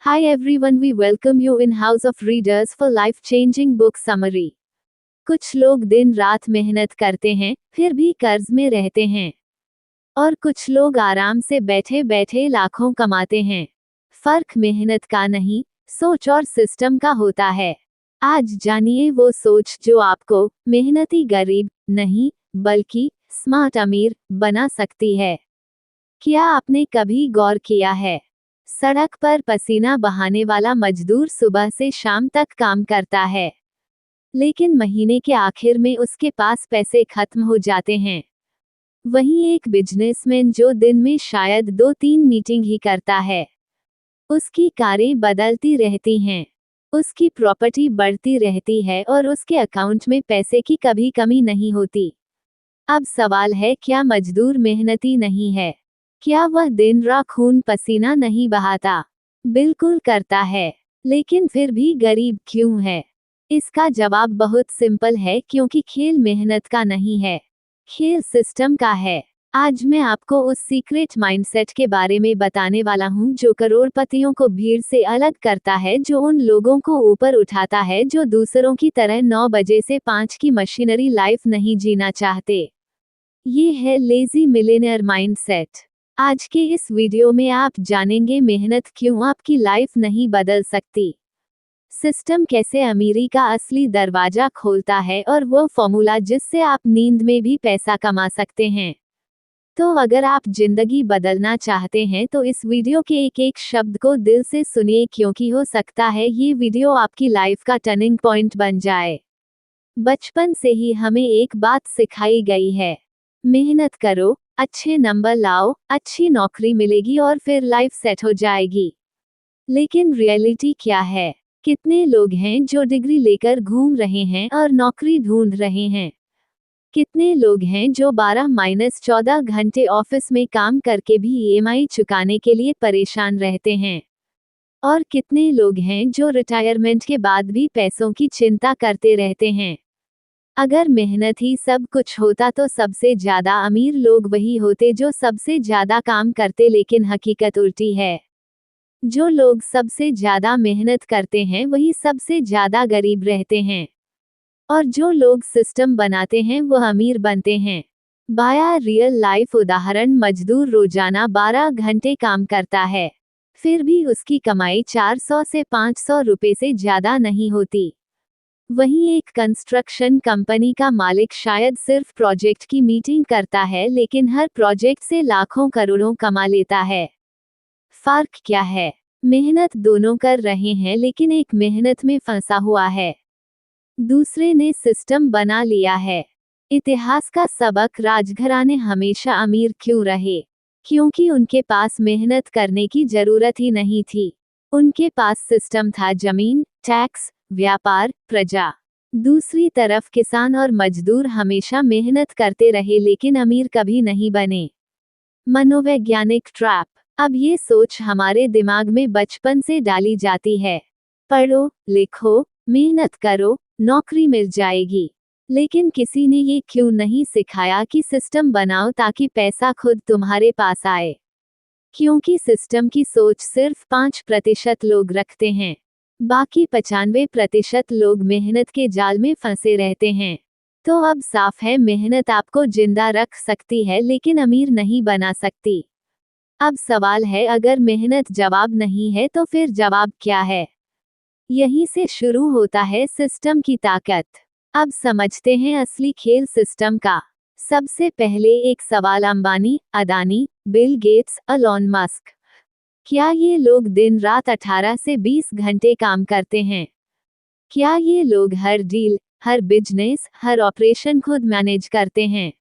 Hi everyone, we welcome you in House of Readers for life-changing book summary. कुछ लोग दिन रात मेहनत करते हैं, फिर भी कर्ज में रहते हैं। और कुछ लोग आराम से बैठे बैठे लाखों कमाते हैं। फर्क मेहनत का नहीं, सोच और सिस्टम का होता है। आज जानिए वो सोच जो आपको मेहनती गरीब नहीं, बल्कि स्मार्ट अमीर बना सकती है। क्या आपने कभी गौर किया है? सड़क पर पसीना बहाने वाला मजदूर सुबह से शाम तक काम करता है, लेकिन महीने के आखिर में उसके पास पैसे खत्म हो जाते हैं। वहीं एक बिजनेसमैन जो दिन में शायद 2-3 मीटिंग ही करता है, उसकी कारें बदलती रहती हैं, उसकी प्रॉपर्टी बढ़ती रहती है और उसके अकाउंट में पैसे की कभी कमी नहीं होती। अब सवाल है, क्या मजदूर मेहनती नहीं है? क्या वह दिन रात खून पसीना नहीं बहाता? बिल्कुल करता है, लेकिन फिर भी गरीब क्यों है? इसका जवाब बहुत सिंपल है, क्योंकि खेल मेहनत का नहीं है, खेल सिस्टम का है। आज मैं आपको उस सीक्रेट माइंडसेट के बारे में बताने वाला हूँ जो करोड़पतियों को भीड़ से अलग करता है, जो उन लोगों को ऊपर उठाता है जो दूसरों की तरह 9 बजे से 5 की मशीनरी लाइफ नहीं जीना चाहते। ये है लेजी मिलियनेयर माइंडसेट। आज के इस वीडियो में आप जानेंगे मेहनत क्यों आपकी लाइफ नहीं बदल सकती, सिस्टम कैसे अमीरी का असली दरवाजा खोलता है, और वो फॉर्मूला जिससे आप नींद में भी पैसा कमा सकते हैं। तो अगर आप जिंदगी बदलना चाहते हैं तो इस वीडियो के एक एक शब्द को दिल से सुनिए, क्योंकि हो सकता है ये वीडियो आपकी लाइफ का टर्निंग पॉइंट बन जाए। बचपन से ही हमें एक बात सिखाई गई है, मेहनत करो, अच्छे नंबर लाओ, अच्छी नौकरी मिलेगी और फिर लाइफ सेट हो जाएगी। लेकिन रियलिटी क्या है? कितने लोग हैं जो डिग्री लेकर घूम रहे हैं और नौकरी ढूंढ रहे हैं? कितने लोग हैं जो 12-14 घंटे ऑफिस में काम करके भी ईएमआई चुकाने के लिए परेशान रहते हैं? और कितने लोग हैं जो रिटायरमेंट के बाद भी पैसों की चिंता करते रहते हैं? अगर मेहनत ही सब कुछ होता तो सबसे ज्यादा अमीर लोग वही होते जो सबसे ज्यादा काम करते, लेकिन हकीकत उल्टी है। जो लोग सबसे ज्यादा मेहनत करते हैं वही सबसे ज्यादा गरीब रहते हैं, और जो लोग सिस्टम बनाते हैं वो अमीर बनते हैं। बाया रियल लाइफ उदाहरण, मजदूर रोजाना 12 घंटे काम करता है, फिर भी उसकी कमाई 400 से 500 रुपए से ज्यादा नहीं होती। वहीं एक कंस्ट्रक्शन कंपनी का मालिक शायद सिर्फ प्रोजेक्ट की मीटिंग करता है, लेकिन हर प्रोजेक्ट से लाखों करोड़ों कमा लेता है। फर्क क्या है? मेहनत दोनों कर रहे हैं, लेकिन एक मेहनत में फंसा हुआ है, दूसरे ने सिस्टम बना लिया है। इतिहास का सबक, राजघराने हमेशा अमीर क्यों रहे? क्योंकि उनके पास मेहनत करने की जरूरत ही नहीं थी। उनके पास सिस्टम था, जमीन, टैक्स, व्यापार, प्रजा। दूसरी तरफ किसान और मजदूर हमेशा मेहनत करते रहे, लेकिन अमीर कभी नहीं बने। मनोवैज्ञानिक ट्रैप। अब ये सोच हमारे दिमाग में बचपन से डाली जाती है, पढ़ो, लिखो, मेहनत करो, नौकरी मिल जाएगी। लेकिन किसी ने ये क्यों नहीं सिखाया कि सिस्टम बनाओ ताकि पैसा खुद तुम्हारे पास आए? क्योंकि सिस्टम की सोच सिर्फ 5% लोग रखते हैं, बाकी 95% लोग मेहनत के जाल में फंसे रहते हैं। तो अब साफ है, मेहनत आपको जिंदा रख सकती है, लेकिन अमीर नहीं बना सकती। अब सवाल है, अगर मेहनत जवाब नहीं है तो फिर जवाब क्या है? यहीं से शुरू होता है सिस्टम की ताकत। अब समझते हैं असली खेल सिस्टम का। सबसे पहले एक सवाल, Ambani, Adani, Bill Gates, Elon Musk, क्या ये लोग दिन रात 18 से 20 घंटे काम करते हैं? क्या ये लोग हर डील, हर बिजनेस, हर ऑपरेशन खुद मैनेज करते हैं?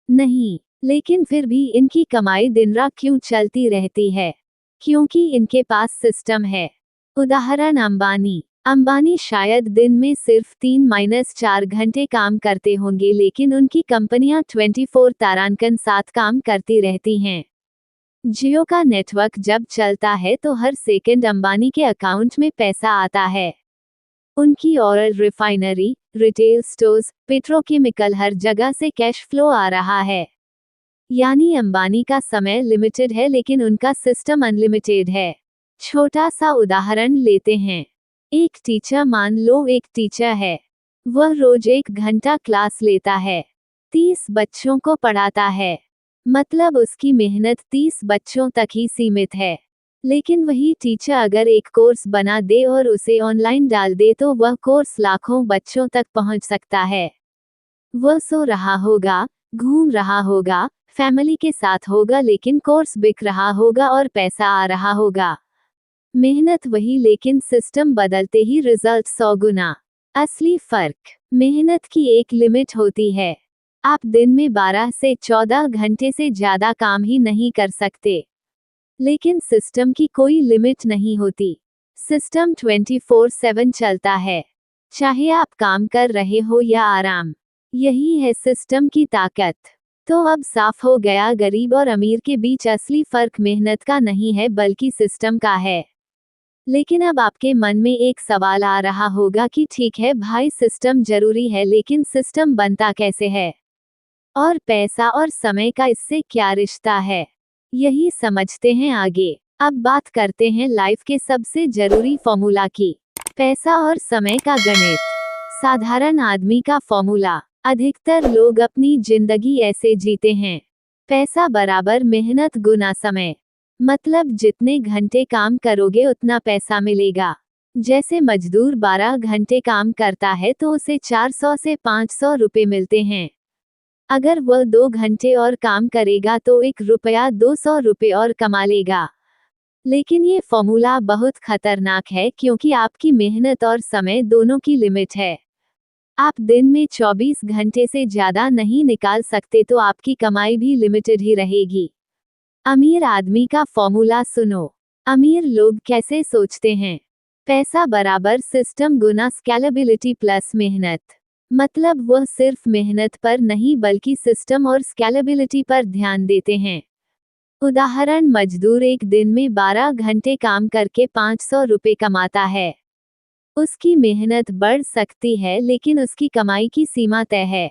नहीं। लेकिन फिर भी इनकी कमाई दिन रात क्यों चलती रहती है? क्योंकि इनके पास सिस्टम है। उदाहरण, अंबानी शायद दिन में सिर्फ 3-4 घंटे काम करते होंगे, लेकिन उनकी कंपनियां 24 तारांकन 7 काम करती रहती हैं। जियो का नेटवर्क जब चलता है तो हर सेकंड अंबानी के अकाउंट में पैसा आता है। उनकी oil refinery, retail stores, petrochemical, हर जगह से कैश फ्लो आ रहा है। यानी अंबानी का समय लिमिटेड है, लेकिन उनका सिस्टम अनलिमिटेड है। छोटा सा उदाहरण लेते हैं। एक टीचर, मान लो एक टीचर है। वह रोज 1 घंटा क्लास लेता है। 30 बच्चों को पढ़ाता है। मतलब उसकी मेहनत 30 बच्चों तक ही सीमित है। लेकिन वही टीचर अगर एक कोर्स बना दे और उसे ऑनलाइन डाल दे तो वह कोर्स लाखों बच्चों तक पहुंच सकता है। वह सो रहा होगा, घूम रहा होगा, फैमिली के साथ होगा, लेकिन कोर्स बिक रहा होगा और पैसा आ रहा होगा। मेहनत वही, लेकिन सिस्टम बदलते ही रिजल्ट 100 गुना। असली फर्क, मेहनत की एक लिमिट होती है। आप दिन में 12 से 14 घंटे से ज्यादा काम ही नहीं कर सकते। लेकिन सिस्टम की कोई लिमिट नहीं होती। सिस्टम 24/7 चलता है, चाहे आप काम कर रहे हो या आराम। यही है सिस्टम की ताकत। तो अब साफ हो गया, गरीब और अमीर के बीच असली फर्क मेहनत का नहीं है बल्कि सिस्टम का है। लेकिन अब आपके मन में एक सवाल आ रहा होगा कि ठीक है भाई, सिस्टम जरूरी है, लेकिन सिस्टम बनता कैसे है? और पैसा और समय का इससे क्या रिश्ता है? यही समझते हैं आगे। अब बात करते हैं लाइफ के सबसे जरूरी फॉर्मूला की, पैसा और समय का गणित। साधारण आदमी का फॉर्मूला। अधिकतर लोग अपनी जिंदगी ऐसे जीते हैं, पैसा बराबर मेहनत गुना समय। मतलब जितने घंटे काम करोगे उतना पैसा मिलेगा। जैसे मजदूर 12 घंटे काम करता है तो उसे 400 से 500 रुपए मिलते हैं। अगर वह 2 घंटे और काम करेगा तो 1 रुपया 200 रुपए और कमा लेगा। लेकिन ये फॉर्मूला बहुत खतरनाक है, क्योंकि आपकी मेहनत और समय दोनों की लिमिट है। आप दिन में 24 घंटे से ज्यादा नहीं निकाल सकते, तो आपकी कमाई भी लिमिटेड ही रहेगी। अमीर आदमी का फॉर्मूला सुनो। अमीर लोग कैसे सोचते हैं? पैसा बराबर सिस्टम गुना स्केलेबिलिटी प्लस मेहनत। मतलब वह सिर्फ मेहनत पर नहीं बल्कि सिस्टम और स्केलेबिलिटी पर ध्यान देते हैं। उदाहरण, मजदूर एक दिन में 12 घंटे काम करके 500 रुपए कमाता है। उसकी मेहनत बढ़ सकती है लेकिन उसकी कमाई की सीमा तय है।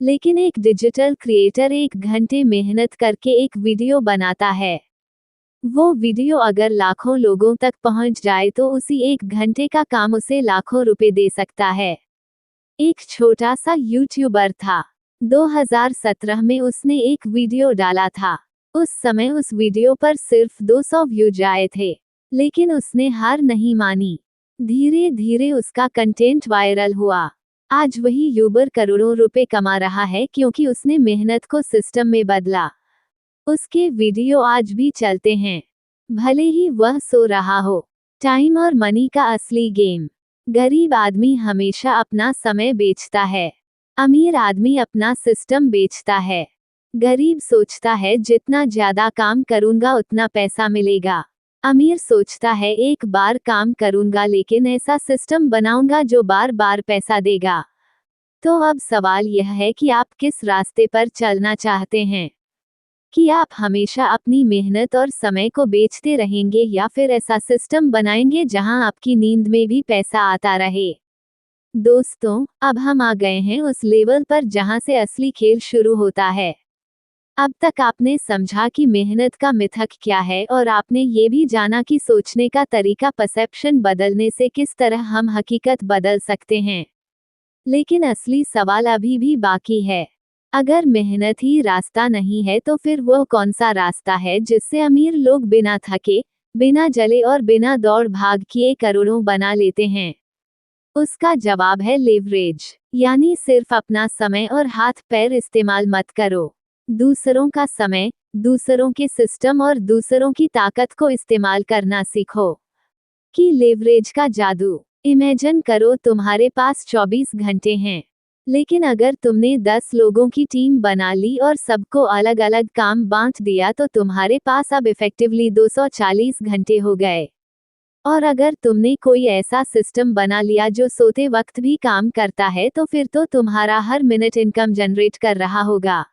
लेकिन एक डिजिटल क्रिएटर 1 घंटे मेहनत करके एक वीडियो बनाता है। वो वीडियो अगर लाखों लोगों तक पहुंच जाए तो उसी 1 घंटे का काम उसे लाखों रुपए दे सकता है। एक छोटा सा यूट्यूबर था। 2017 में उसने एक वीडियो डाला था। उस समय उस वीडियो पर सिर्फ 200 व्यूज आए थे। लेकिन उसने हार नहीं मानी। धीरे धीरे उसका कंटेंट वायरल हुआ। आज वही यूबर करोड़ों रुपए कमा रहा है, क्योंकि उसने मेहनत को सिस्टम में बदला। उसके वीडियो आज भी चलते हैं, भले ही वह सो रहा हो। टाइम और मनी का असली गेम। गरीब आदमी हमेशा अपना समय बेचता है। अमीर आदमी अपना सिस्टम बेचता है। गरीब सोचता है जितना ज्यादा काम करूंगा उतना पैसा मिलेगा। अमीर सोचता है एक बार काम करूंगा लेकिन ऐसा सिस्टम बनाऊंगा जो बार बार पैसा देगा। तो अब सवाल यह है कि आप किस रास्ते पर चलना चाहते हैं? कि आप हमेशा अपनी मेहनत और समय को बेचते रहेंगे या फिर ऐसा सिस्टम बनाएंगे जहां आपकी नींद में भी पैसा आता रहे। दोस्तों, अब हम आ गए हैं उस लेवल पर जहां से असली खेल शुरू होता है। अब तक आपने समझा कि मेहनत का मिथक क्या है, और आपने ये भी जाना कि सोचने का तरीका, परसेप्शन बदलने से किस तरह हम हकीकत बदल सकते हैं। लेकिन असली सवाल अभी भी बाकी है। अगर मेहनत ही रास्ता नहीं है तो फिर वह कौन सा रास्ता है जिससे अमीर लोग बिना थके, बिना जले और बिना दौड़ भाग किए करोड़ों बना लेते हैं? उसका जवाब है लेवरेज, यानी सिर्फ अपना समय और हाथ पैर इस्तेमाल मत करो। दूसरों का समय, दूसरों के सिस्टम और दूसरों की ताकत को इस्तेमाल करना सीखो। कि लेवरेज का जादू। इमेजिन करो तुम्हारे पास 24 घंटे हैं। लेकिन अगर तुमने 10 लोगों की टीम बना ली और सबको अलग अलग काम बांट दिया तो तुम्हारे पास अब इफेक्टिवली 240 घंटे हो गए। और अगर तुमने कोई ऐसा सिस्टम बना लिया जो सोते वक्त भी काम करता है तो फिर तो तुम्हारा हर मिनट इनकम जनरेट कर रहा होगा।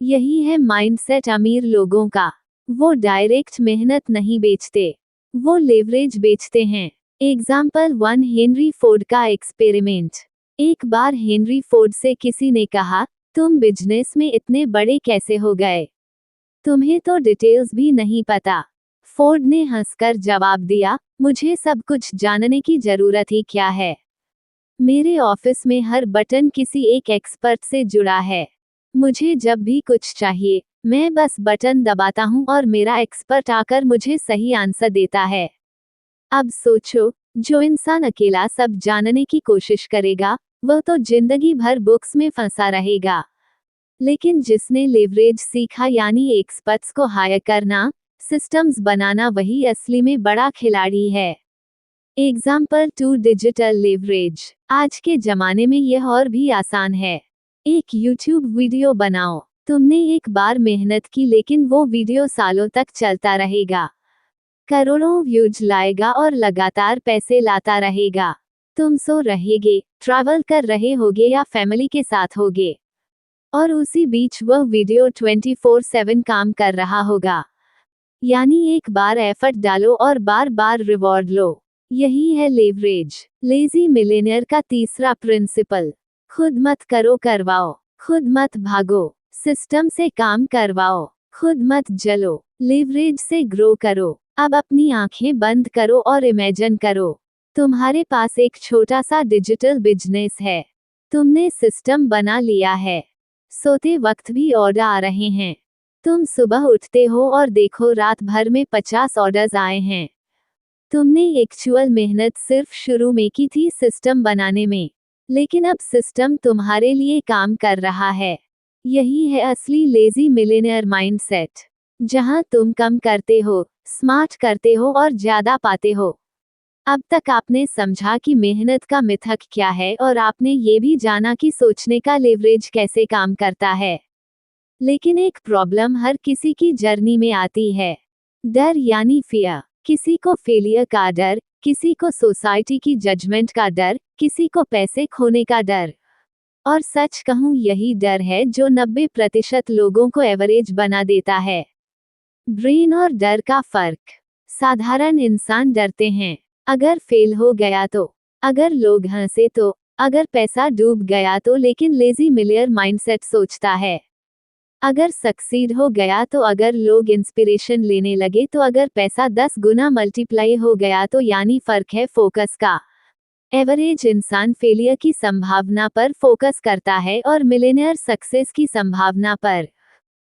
यही है माइंडसेट अमीर लोगों का। वो डायरेक्ट मेहनत नहीं बेचते, वो लेवरेज बेचते हैं। एग्जाम्पल 1, हेनरी फोर्ड का एक्सपेरिमेंट। एक बार हेनरी फोर्ड से किसी ने कहा, तुम बिजनेस में इतने बड़े कैसे हो गए? तुम्हें तो डिटेल्स भी नहीं पता। फोर्ड ने हंसकर जवाब दिया, मुझे सब कुछ जानने की जरूरत ही क्या है। मेरे ऑफिस में हर बटन किसी एक एक्सपर्ट से जुड़ा है। मुझे जब भी कुछ चाहिए, मैं बस बटन दबाता हूं और मेरा एक्सपर्ट आकर मुझे सही आंसर देता है। अब सोचो, जो इंसान अकेला सब जानने की कोशिश करेगा, वह तो जिंदगी भर बुक्स में फंसा रहेगा। लेकिन जिसने लेवरेज सीखा, यानी एक्सपर्ट्स को हायर करना, सिस्टम्स बनाना, वही असली में बड़ा खिलाड़ी है। Example 2 digital leverage. आज के जमाने में यह और भी आसान है। एक यूट्यूब वीडियो बनाओ। तुमने एक बार मेहनत की, लेकिन वो वीडियो सालों तक चलता रहेगा, करोड़ों व्यूज लाएगा और लगातार पैसे लाता रहेगा। तुम सो रहेगे, ट्रैवल कर रहे होगे या फैमिली के साथ होगे, और उसी बीच वह वीडियो 24/7 काम कर रहा होगा। यानी एक बार एफर्ट डालो और बार बार रिवॉर्ड लो। यही है लेवरेज। लेजी मिलेनियर का तीसरा प्रिंसिपल, खुद मत करो, करवाओ। खुद मत भागो, सिस्टम से काम करवाओ। खुद मत जलो, लेवरेज से ग्रो करो। अब अपनी आंखें बंद करो और इमेजिन करो, तुम्हारे पास एक छोटा सा डिजिटल बिजनेस है। तुमने सिस्टम बना लिया है, सोते वक्त भी ऑर्डर आ रहे हैं। तुम सुबह उठते हो और देखो रात भर में 50 ऑर्डर्स आए हैं। तुमने एक्चुअल मेहनत सिर्फ शुरू में की थी सिस्टम बनाने में, लेकिन अब सिस्टम तुम्हारे लिए काम कर रहा है। यही है असली लेजी मिलेनियर माइंडसेट, जहां तुम कम करते हो, स्मार्ट करते हो और ज्यादा पाते हो। अब तक आपने समझा कि मेहनत का मिथक क्या है, और आपने ये भी जाना कि सोचने का लेवरेज कैसे काम करता है। लेकिन एक प्रॉब्लम हर किसी की जर्नी में आती है, डर यानी फियर। किसी को फेलियर का डर, किसी को सोसाइटी की जजमेंट का डर, किसी को पैसे खोने का डर। और सच कहूं, यही डर है जो 90% लोगों को एवरेज बना देता है। ब्रेन और डर का फर्क। साधारण इंसान डरते हैं, अगर फेल हो गया तो, अगर लोग हंसे तो, अगर पैसा डूब गया तो। लेकिन लेजी मिलियर माइंडसेट सोचता है, अगर सक्सीड हो गया तो, अगर लोग इंस्पिरेशन लेने लगे तो, अगर पैसा 10 गुना मल्टीप्लाई हो गया तो। यानी फर्क है फोकस का। एवरेज इंसान फेलियर की संभावना पर फोकस करता है और मिलियनेयर सक्सेस की संभावना पर।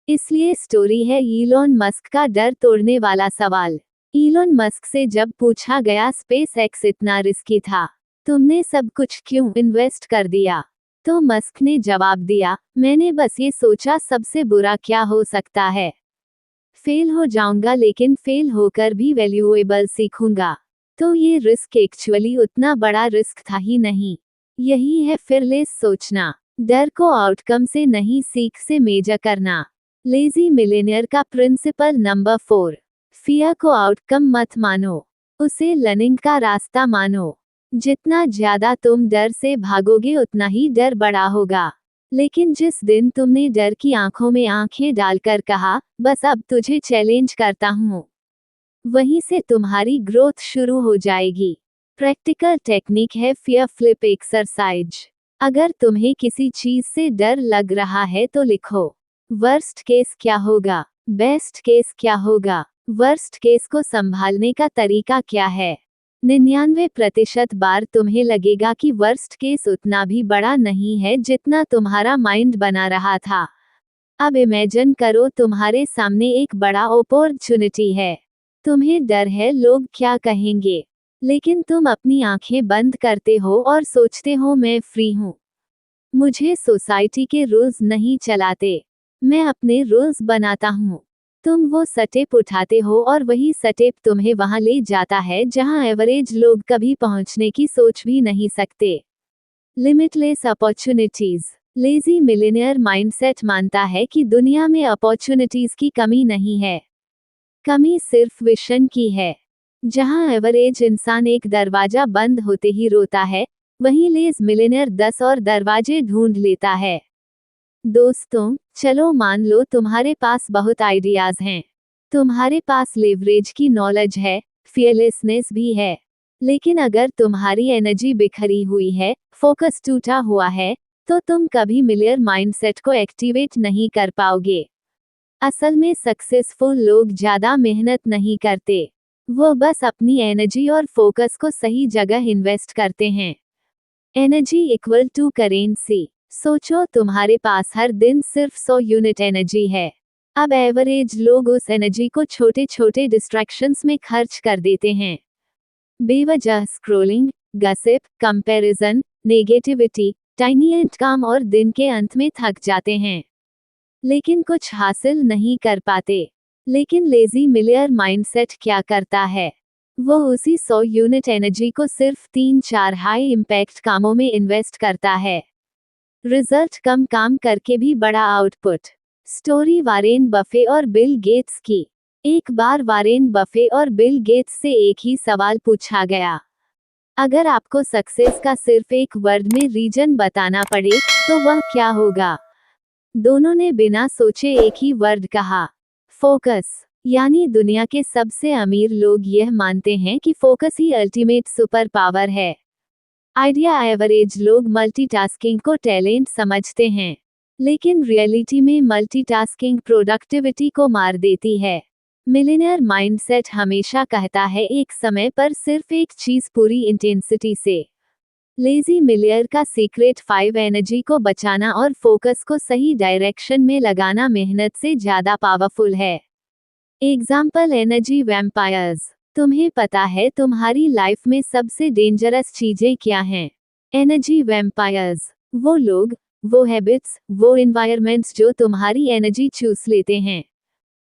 इसलिए स्टोरी है इलॉन मस्क का डर तोड़ने वाला सवाल। इलॉन मस्क से जब पूछा गया स्पेस एक्स इतना रिस्की था, तुमने सब कुछ क्यों इन्वेस्ट कर दिया, तो मस्क ने जवाब दिया, मैंने बस ये सोचा सबसे बुरा क्या हो सकता है। फेल हो जाऊंगा, लेकिन फेल होकर भी वैल्यूएबल सीखूंगा। तो ये रिस्क एक्चुअली उतना बड़ा रिस्क था ही नहीं। यही है फियरलेस सोचना, डर को आउटकम से नहीं, सीख से मेजर करना। लेजी मिलेनियर का प्रिंसिपल नंबर 4, फियर को आउटकम मत मानो, उसे लर्निंग का रास्ता मानो। जितना ज्यादा तुम डर से भागोगे, उतना ही डर बड़ा होगा। लेकिन जिस दिन तुमने डर की आंखों में आंखें डालकर कहा, बस अब तुझे चैलेंज करता हूँ, वहीं से तुम्हारी ग्रोथ शुरू हो जाएगी। प्रैक्टिकल टेक्निक है फियर फ्लिप एक्सरसाइज। अगर तुम्हें किसी चीज से डर लग रहा है तो लिखो, वर्स्ट केस क्या होगा, बेस्ट केस क्या होगा, वर्स्ट केस को संभालने का तरीका क्या है। 99% बार तुम्हें लगेगा कि वर्स्ट केस उतना भी बड़ा नहीं है जितना तुम्हारा माइंड बना रहा था। अब इमेजिन करो, तुम्हारे सामने एक बड़ा अपॉर्चुनिटी है। तुम्हें डर है लोग क्या कहेंगे, लेकिन तुम अपनी आंखें बंद करते हो और सोचते हो, मैं फ्री हूँ, मुझे सोसाइटी के रूल्स नहीं चलाते, मैं अपने रूल्स बनाता हूँ। तुम वो स्टेप उठाते हो और वही स्टेप तुम्हें वहां ले जाता है जहां एवरेज लोग कभी पहुंचने की सोच भी नहीं सकते। Limitless opportunities. Lazy millionaire mindset मानता है कि दुनिया में अपॉर्चुनिटीज की कमी नहीं है, कमी सिर्फ विजन की है। जहां एवरेज इंसान एक दरवाजा बंद होते ही रोता है, वहीं लेज मिलियनेयर 10 और दरवाजे ढूंढ लेता है। दोस्तों, चलो मान लो तुम्हारे पास बहुत आइडियाज हैं, तुम्हारे पास लेवरेज की नॉलेज है, फियरलेसनेस भी है, लेकिन अगर तुम्हारी एनर्जी बिखरी हुई है, फोकस टूटा हुआ है, तो तुम कभी मिलियर माइंडसेट को एक्टिवेट नहीं कर पाओगे। असल में सक्सेसफुल लोग ज्यादा मेहनत नहीं करते, वो बस अपनी एनर्जी और फोकस को सही जगह इन्वेस्ट करते हैं। Energy equal to currency. सोचो तुम्हारे पास हर दिन सिर्फ 100 यूनिट एनर्जी है। अब एवरेज लोग उस एनर्जी को छोटे छोटे डिस्ट्रैक्शंस में खर्च कर देते हैं। बेवजह scrolling, gossip, comparison, negativity, tiny and काम, और दिन के अंत में थक जाते हैं लेकिन कुछ हासिल नहीं कर पाते। लेकिन लेजी मिलियर माइंडसेट क्या करता है? वो उसी 100 यूनिट एनर्जी को सिर्फ 3-4 हाई इम्पैक्ट कामों में इन्वेस्ट करता है। रिजल्ट कम काम करके भी बड़ा आउटपुट। स्टोरी वारेन बफे और बिल गेट्स की। एक बार वारेन बफे और बिल गेट्स से एक ही सवाल पूछा गया। अगर आपको सक्सेस का सिर्फ एक वर्ड में रीजन बताना पड़े तो वह क्या होगा? दोनों ने बिना सोचे एक ही वर्ड कहा, फोकस। यानी दुनिया के सबसे अमीर लोग यह मानते हैं कि फोकस ही अल्टीमेट सुपर पावर है। आइडिया एवरेज लोग मल्टीटास्किंग को टैलेंट समझते हैं, लेकिन रियलिटी में मल्टीटास्किंग प्रोडक्टिविटी को मार देती है। मिलियनेयर माइंडसेट हमेशा कहता है एक समय पर सिर्फ एक चीज पूरी इंटेंसिटी से। लेजी मिलियर का सीक्रेट 5 एनर्जी को बचाना और फोकस को सही डायरेक्शन में लगाना मेहनत से ज्यादा पावरफुल है। Example energy vampires. तुम्हें पता है तुम्हारी लाइफ में सबसे डेंजरस चीजें क्या हैं? Energy vampires. वो लोग, वो हैबिट्स, वो एनवायरमेंट्स जो तुम्हारी एनर्जी चूस लेते हैं।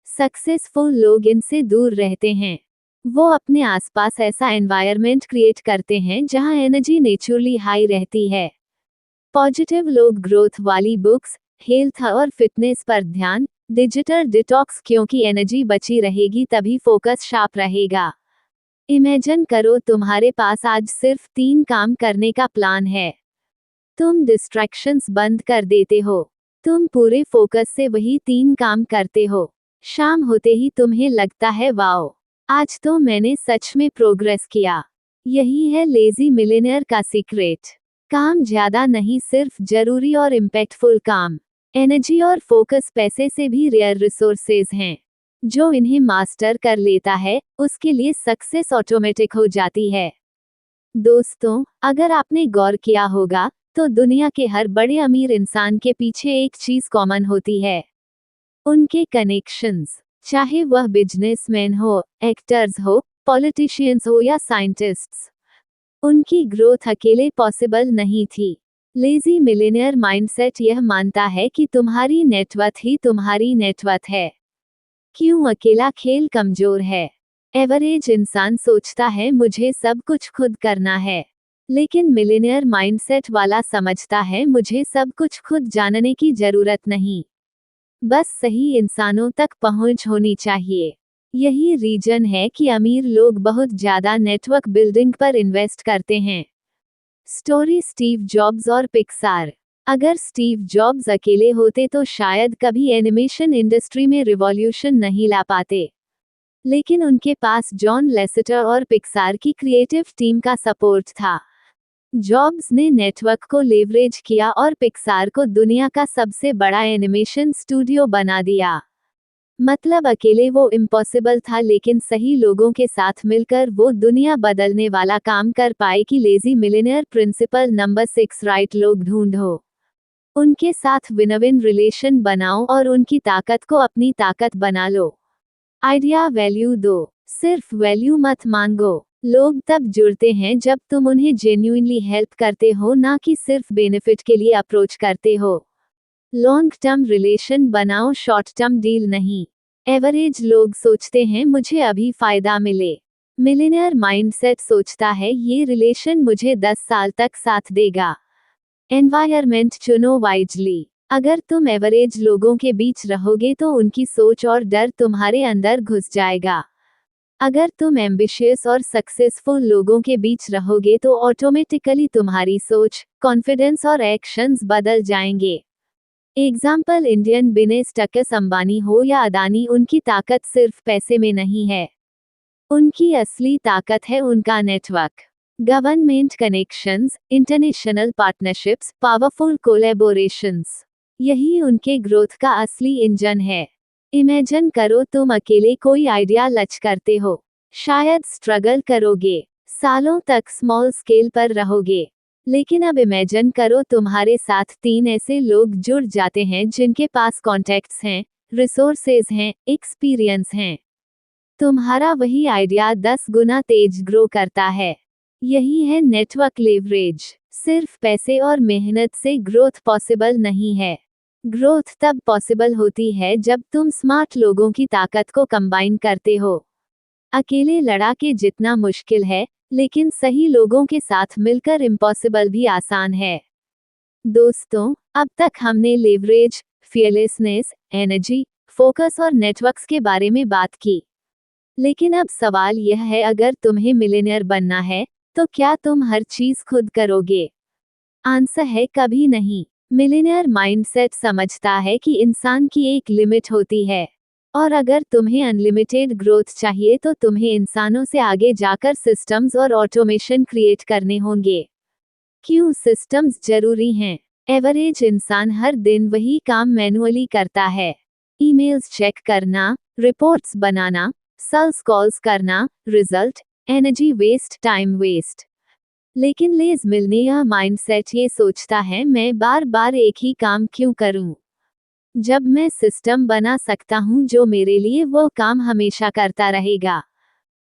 सक्सेसफुल लोग इनसे दूर रहते हैं। वो अपने आसपास ऐसा एनवायरनमेंट क्रिएट करते हैं जहां एनर्जी नेचुरली हाई रहती है। पॉजिटिव लोग ग्रोथ वाली बुक्स, हेल्थ और फिटनेस पर ध्यान, डिजिटल डिटॉक्स, क्योंकि एनर्जी बची रहेगी तभी फोकस शार्प रहेगा। इमेजिन करो तुम्हारे पास आज सिर्फ 3 काम करने का प्लान है। तुम डिस्ट्रैक्शंस बंद कर देते हो। तुम पूरे फोकस से वही 3 काम करते हो। शाम होते ही तुम्हें लगता है वाओ, आज तो मैंने सच में प्रोग्रेस किया। यही है लेजी मिलियनेयर का सीक्रेट। काम ज्यादा नहीं, सिर्फ जरूरी और इम्पैक्टफुल काम। एनर्जी और फोकस पैसे से भी रेयर रिसोर्सेज हैं। जो इन्हें मास्टर कर लेता है उसके लिए सक्सेस ऑटोमेटिक हो जाती है। दोस्तों, अगर आपने गौर किया होगा तो दुनिया के हर बड़े अमीर इंसान के पीछे एक चीज कॉमन होती है, उनके कनेक्शंस। चाहे वह बिजनेसमैन हो, एक्टर्स हो, पॉलिटिशियंस हो या साइंटिस्ट्स, उनकी ग्रोथ अकेले पॉसिबल नहीं थी। लेजी मिलियनेयर माइंडसेट यह मानता है कि तुम्हारी नेटवर्थ ही तुम्हारी नेटवर्थ है। क्यों अकेला खेल कमजोर है? एवरेज इंसान सोचता है मुझे सब कुछ खुद करना है, लेकिन मिलियनेयर माइंडसेट वाला समझता है मुझे सब कुछ खुद जानने की जरूरत नहीं, बस सही इंसानों तक पहुंच होनी चाहिए। यही रीजन है कि अमीर लोग बहुत ज्यादा नेटवर्क बिल्डिंग पर इन्वेस्ट करते हैं। स्टोरी स्टीव जॉब्स और पिक्सार। अगर स्टीव जॉब्स अकेले होते तो शायद कभी एनिमेशन इंडस्ट्री में रिवॉल्यूशन नहीं ला पाते, लेकिन उनके पास जॉन लेसेटर और पिक्सार की क्रिएटिव टीम का सपोर्ट था। जॉब्स ने नेटवर्क को लेवरेज किया और पिक्सार को दुनिया का सबसे बड़ा एनिमेशन स्टूडियो बना दिया। मतलब अकेले वो इम्पॉसिबल था, लेकिन सही लोगों के साथ मिलकर वो दुनिया बदलने वाला काम कर पाए। कि lazy millionaire principle number 6, right लोग ढूंढो, उनके साथ विन विन रिलेशन बनाओ और उनकी ताकत को अपनी ताकत बना लो। आइडिया वैल्यू दो, सिर्फ वैल्यू मत मांगो। लोग तब जुड़ते हैं जब तुम उन्हें जेन्युइनली हेल्प करते हो, ना कि सिर्फ बेनिफिट के लिए अप्रोच करते हो। लॉन्ग टर्म रिलेशन बनाओ, शॉर्ट टर्म डील नहीं। एवरेज लोग सोचते हैं मुझे अभी फायदा मिले। मिलियनेयर माइंडसेट सोचता है ये रिलेशन मुझे 10 साल तक साथ देगा। एनवायरमेंट चुनो वाइजली। अगर तुम एवरेज लोगों के बीच रहोगे तो उनकी सोच और डर तुम्हारे अंदर घुस जाएगा। अगर तुम एम्बिशियस और सक्सेसफुल लोगों के बीच रहोगे तो ऑटोमेटिकली तुम्हारी सोच, कॉन्फिडेंस और एक्शंस बदल जाएंगे। एग्जाम्पल इंडियन बिजनेस टक्स अंबानी हो या अदानी, उनकी ताकत सिर्फ पैसे में नहीं है, उनकी असली ताकत है उनका network, government connections, international partnerships, powerful collaborations. यही उनके ग्रोथ का असली इंजन है। इमेजिन करो तुम अकेले कोई आइडिया लच करते हो। शायद स्ट्रगल करोगे, सालों तक स्मॉल स्केल पर रहोगे। लेकिन अब इमेजिन करो तुम्हारे साथ 3 ऐसे लोग जुड़ जाते हैं जिनके पास कॉन्टेक्ट्स हैं, रिसोर्सेज हैं, एक्सपीरियंस हैं। तुम्हारा वही आइडिया 10 गुना तेज ग्रो करता है। यही है नेटवर्क लेवरेज। सिर्फ पैसे और मेहनत से ग्रोथ पॉसिबल नहीं है। ग्रोथ तब पॉसिबल होती है जब तुम स्मार्ट लोगों की ताकत को कंबाइन करते हो। अकेले लड़ाके जितना मुश्किल है, लेकिन सही लोगों के साथ मिलकर इम्पॉसिबल भी आसान है। दोस्तों, अब तक हमने लेवरेज, फियरलेसनेस, एनर्जी, फोकस और नेटवर्क्स के बारे में बात की। लेकिन अब सवाल यह है, अगर तुम्हें मिलियनेयर बनना है, तो क्या तुम हर चीज खुद करोगे? आंसर है कभी नहीं। मिलियनेयर माइंडसेट समझता है कि इंसान की एक लिमिट होती है, और अगर तुम्हें अनलिमिटेड ग्रोथ चाहिए तो तुम्हें इंसानों से आगे जाकर सिस्टम्स और ऑटोमेशन क्रिएट करने होंगे। क्यों सिस्टम्स जरूरी हैं? एवरेज इंसान हर दिन वही काम मैनुअली करता है। ईमेल्स चेक करना, रिपोर्ट्स बनाना, सेल्स कॉल्स करना, result, energy waste, time waste. लेकिन लेज मिलनियर माइंडसेट ये सोचता है, मैं बार बार एक ही काम क्यों करूं, जब मैं सिस्टम बना सकता हूं जो मेरे लिए वो काम हमेशा करता रहेगा।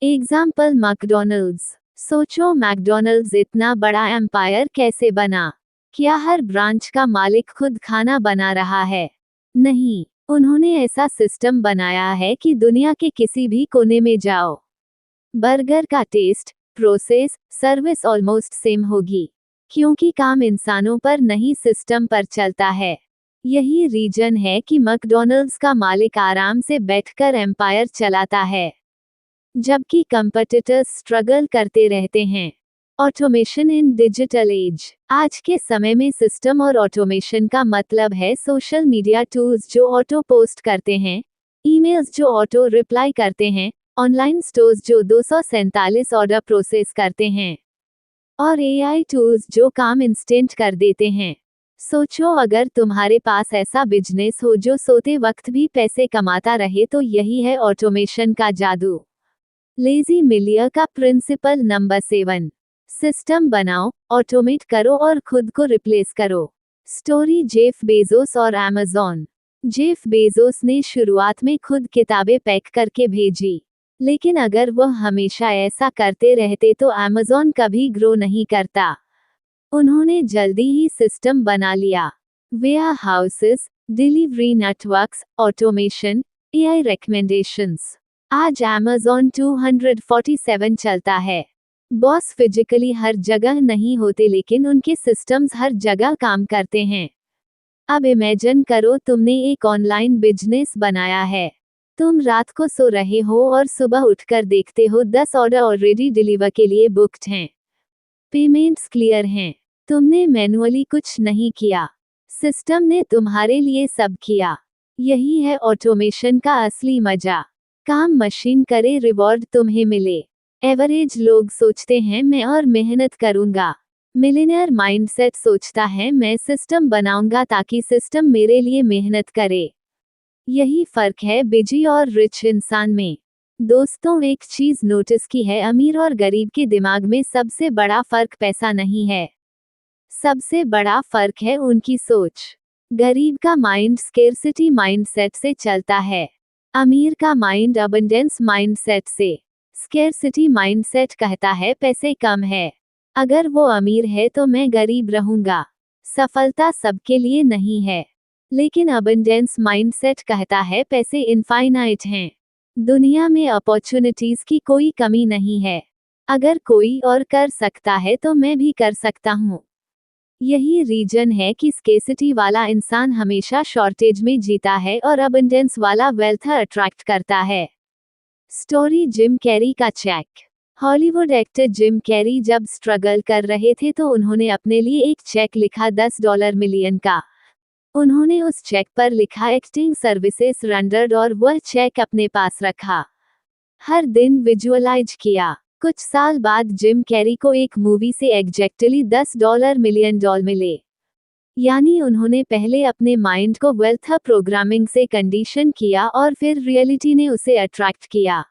Example McDonald's. सोचो मैकडॉनल्ड्स इतना बड़ा एम्पायर कैसे बना? क्या हर ब्रांच का मालिक खुद खाना बना रहा है? नहीं, उन्होंने ऐसा सिस्टम बनाया है कि दुनिया के किसी भी कोने में जाओ, बर्गर का taste, process, service almost same होगी, क्योंकि काम इंसानों पर नहीं सिस्टम पर चलता है। यही रीजन है कि मैकडॉनल्ड्स का मालिक आराम से बैठकर एम्पायर चलाता है, जबकि कंपटीटर्स स्ट्रगल करते रहते हैं। ऑटोमेशन इन डिजिटल एज। आज के समय में सिस्टम और ऑटोमेशन का मतलब है सोशल मीडिया टूल्स जो ऑटो पोस्ट करते हैं, ईमेल्स जो ऑटो रिप्लाई करते हैं, ऑनलाइन स्टोर्स जो 247 ऑर्डर प्रोसेस करते हैं, और एआई टूल्स जो काम इंस्टेंट कर देते हैं। सोचो, अगर तुम्हारे पास ऐसा बिजनेस हो जो सोते वक्त भी पैसे कमाता रहे, तो यही है ऑटोमेशन का जादू। लेजी मिलियर का प्रिंसिपल नंबर 7। सिस्टम बनाओ, ऑटोमेट करो और खुद को रिप्लेस करो। स्टोरी जेफ बेजोस और अमेज़न। जेफ बेजोस ने शुरुआत में खुद किताबें पैक करके भेजी, लेकिन अगर वह हमेशा ऐसा करते रहते तो अमेज़न कभी ग्रो नहीं करता। उन्होंने जल्दी ही सिस्टम बना लिया। Warehouses, delivery networks, automation, AI recommendations. आज अमेज़न 247 चलता है। बॉस फिजिकली हर जगह नहीं होते, लेकिन उनके सिस्टम्स हर जगह काम करते हैं। अब इमेजिन करो तुमने एक ऑनलाइन बिजनेस बनाया है। तुम रात को सो रहे हो और सुबह उठकर देखते हो 10 ऑर्डर ऑलरेडी डिलीवर के लिए बुक्ड हैं। पेमेंट्स क्लियर हैं। तुमने मैनुअली कुछ नहीं किया, सिस्टम ने तुम्हारे लिए सब किया। यही है ऑटोमेशन का असली मजा। काम मशीन करे, रिवॉर्ड तुम्हें मिले। एवरेज लोग सोचते हैं मैं और मेहनत करूंगा। मिलियनेयर माइंडसेट सोचता है मैं सिस्टम बनाऊंगा ताकि सिस्टम मेरे लिए मेहनत करे। यही फर्क है बिजी और रिच इंसान में। दोस्तों, एक चीज नोटिस की है, अमीर और गरीब के दिमाग में सबसे बड़ा फर्क पैसा नहीं है, सबसे बड़ा फर्क है उनकी सोच। गरीब का माइंड स्केर्सिटी माइंडसेट से चलता है, अमीर का माइंड अबंडेंस माइंडसेट से। स्केर्सिटी माइंडसेट कहता है पैसे कम है, अगर वो अमीर है तो मैं गरीब रहूंगा। सफलता सबके लिए नहीं है। लेकिन अबंडेंस माइंडसेट कहता है पैसे इनफाइनाइट हैं, दुनिया में अपॉर्चुनिटीज की कोई कमी नहीं है। अगर कोई और कर सकता है तो मैं भी कर सकता हूँ। यही रीजन है कि स्केसिटी वाला इंसान हमेशा शॉर्टेज में जीता है और अबंडेंस वाला वेल्थ अट्रैक्ट करता है। स्टोरी जिम कैरी का check. Hollywood actor Jim Carrey जब स्ट्रगल कर रहे थे तो उन्होंने अपने लिए एक चेक लिखा $10 मिलियन का। उन्होंने उस चेक पर लिखा एक्टिंग सर्विसेज रेंडर्ड और वह चेक अपने पास रखा। हर दिन विजुअलाइज किया। कुछ साल बाद जिम कैरी को एक मूवी से एग्जैक्टली $10 मिलियन मिले। यानी उन्होंने पहले अपने माइंड को वेल्थ प्रोग्रामिंग से कंडीशन किया और फिर रियलिटी ने उसे अट्रैक्ट किया।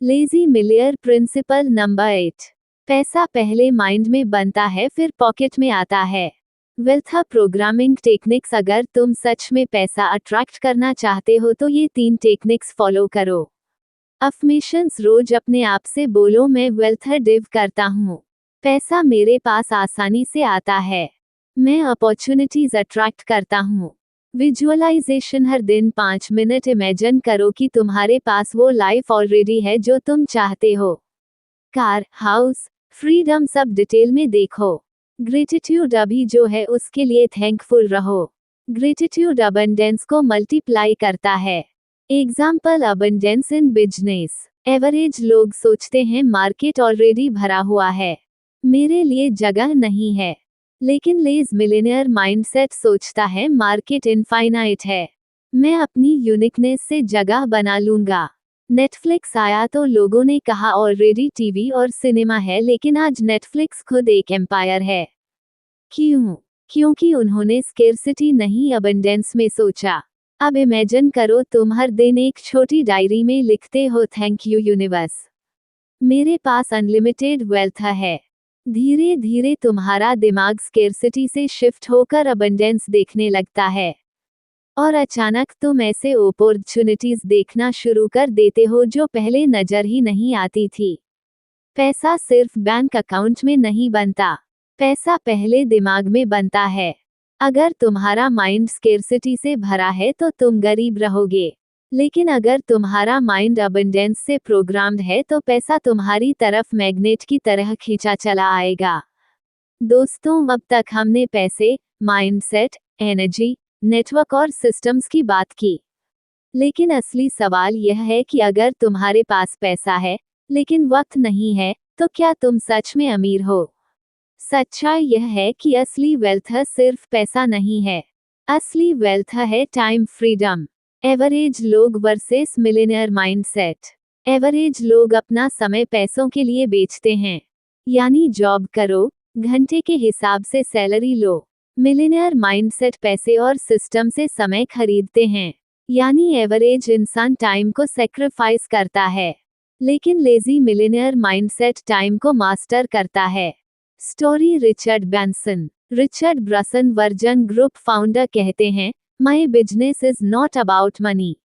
Lazy millionaire principle number 8। पैसा पहले माइंड में बनता है फिर पॉकेट में आता है। Wealth programming techniques. अगर तुम सच में पैसा अट्रैक्ट करना चाहते हो तो ये 3 टेक्निक्स फॉलो करो। अफर्मेशंस। रोज अपने आप से बोलो, मैं वेल्थ डिव करता हूँ। पैसा मेरे पास आसानी से आता है। मैं अपॉर्चुनिटीज अट्रैक्ट करता हूँ। विजुअलाइजेशन। हर दिन 5 मिनट इमेजिन करो कि तुम्हारे पास वो लाइफ ऑलरेडी है जो तुम चाहते हो। कार, हाउस, फ्रीडम सब डिटेल में देखो। ग्रेटिट्यूड। अभी जो है उसके लिए थैंकफुल रहो। ग्रेटिट्यूड अबंडेंस को मल्टीप्लाई करता है। Example, abundance in business. Average लोग सोचते हैं मार्केट ऑलरेडी भरा हुआ है, मेरे लिए जगह नहीं है। लेकिन लेज मिलियनेयर माइंडसेट सोचता है मार्केट इनफाइनाइट है, मैं अपनी यूनिकनेस से जगह बना लूंगा। नेटफ्लिक्स आया तो लोगों ने कहा ऑलरेडी टीवी और सिनेमा है, लेकिन आज नेटफ्लिक्स खुद एक एम्पायर है। क्यों? क्योंकि उन्होंने स्केर्सिटी नहीं अबंडेंस में सोचा। अब इमेजिन करो तुम हर दिन एक छोटी डायरी में लिखते हो, थैंक यू यूनिवर्स, मेरे पास अनलिमिटेड वेल्थ है। धीरे धीरे तुम्हारा दिमाग स्केर्सिटी से शिफ्ट होकर अबंडेंस देखने लगता है और अचानक तुम ऐसे अपॉर्चुनिटीज देखना शुरू कर देते हो जो पहले नजर ही नहीं आती थी। पैसा सिर्फ बैंक अकाउंट में नहीं बनता, पैसा पहले दिमाग में बनता है। अगर तुम्हारा माइंड स्केर्सिटी से भरा है तो तुम गरीब रहोगे, लेकिन अगर तुम्हारा माइंड अबंडेंस से प्रोग्राम्ड है तो पैसा तुम्हारी तरफ मैग्नेट की तरह खींचा चला आएगा। दोस्तों, अब तक हमने पैसे, माइंडसेट, एनर्जी, नेटवर्क और सिस्टम्स की बात की। लेकिन असली सवाल यह है कि अगर तुम्हारे पास पैसा है लेकिन वक्त नहीं है, तो क्या तुम सच में अमीर हो? सच्चाई यह है कि असली वेल्थ सिर्फ पैसा नहीं है, असली वेल्थ है टाइम फ्रीडम। एवरेज लोग वर्सेस मिलियनेयर माइंडसेट। एवरेज लोग अपना समय पैसों के लिए बेचते हैं, यानी जॉब करो, घंटे के हिसाब से सैलरी लो। मिलियनेयर माइंडसेट पैसे और सिस्टम से समय खरीदते हैं, यानी एवरेज इंसान टाइम को सेक्रीफाइस करता है, लेकिन लेजी मिलियनेयर माइंडसेट टाइम को मास्टर करता है। Story. Richard Branson. Richard Branson version group founder कहते हैं, my business is not about money,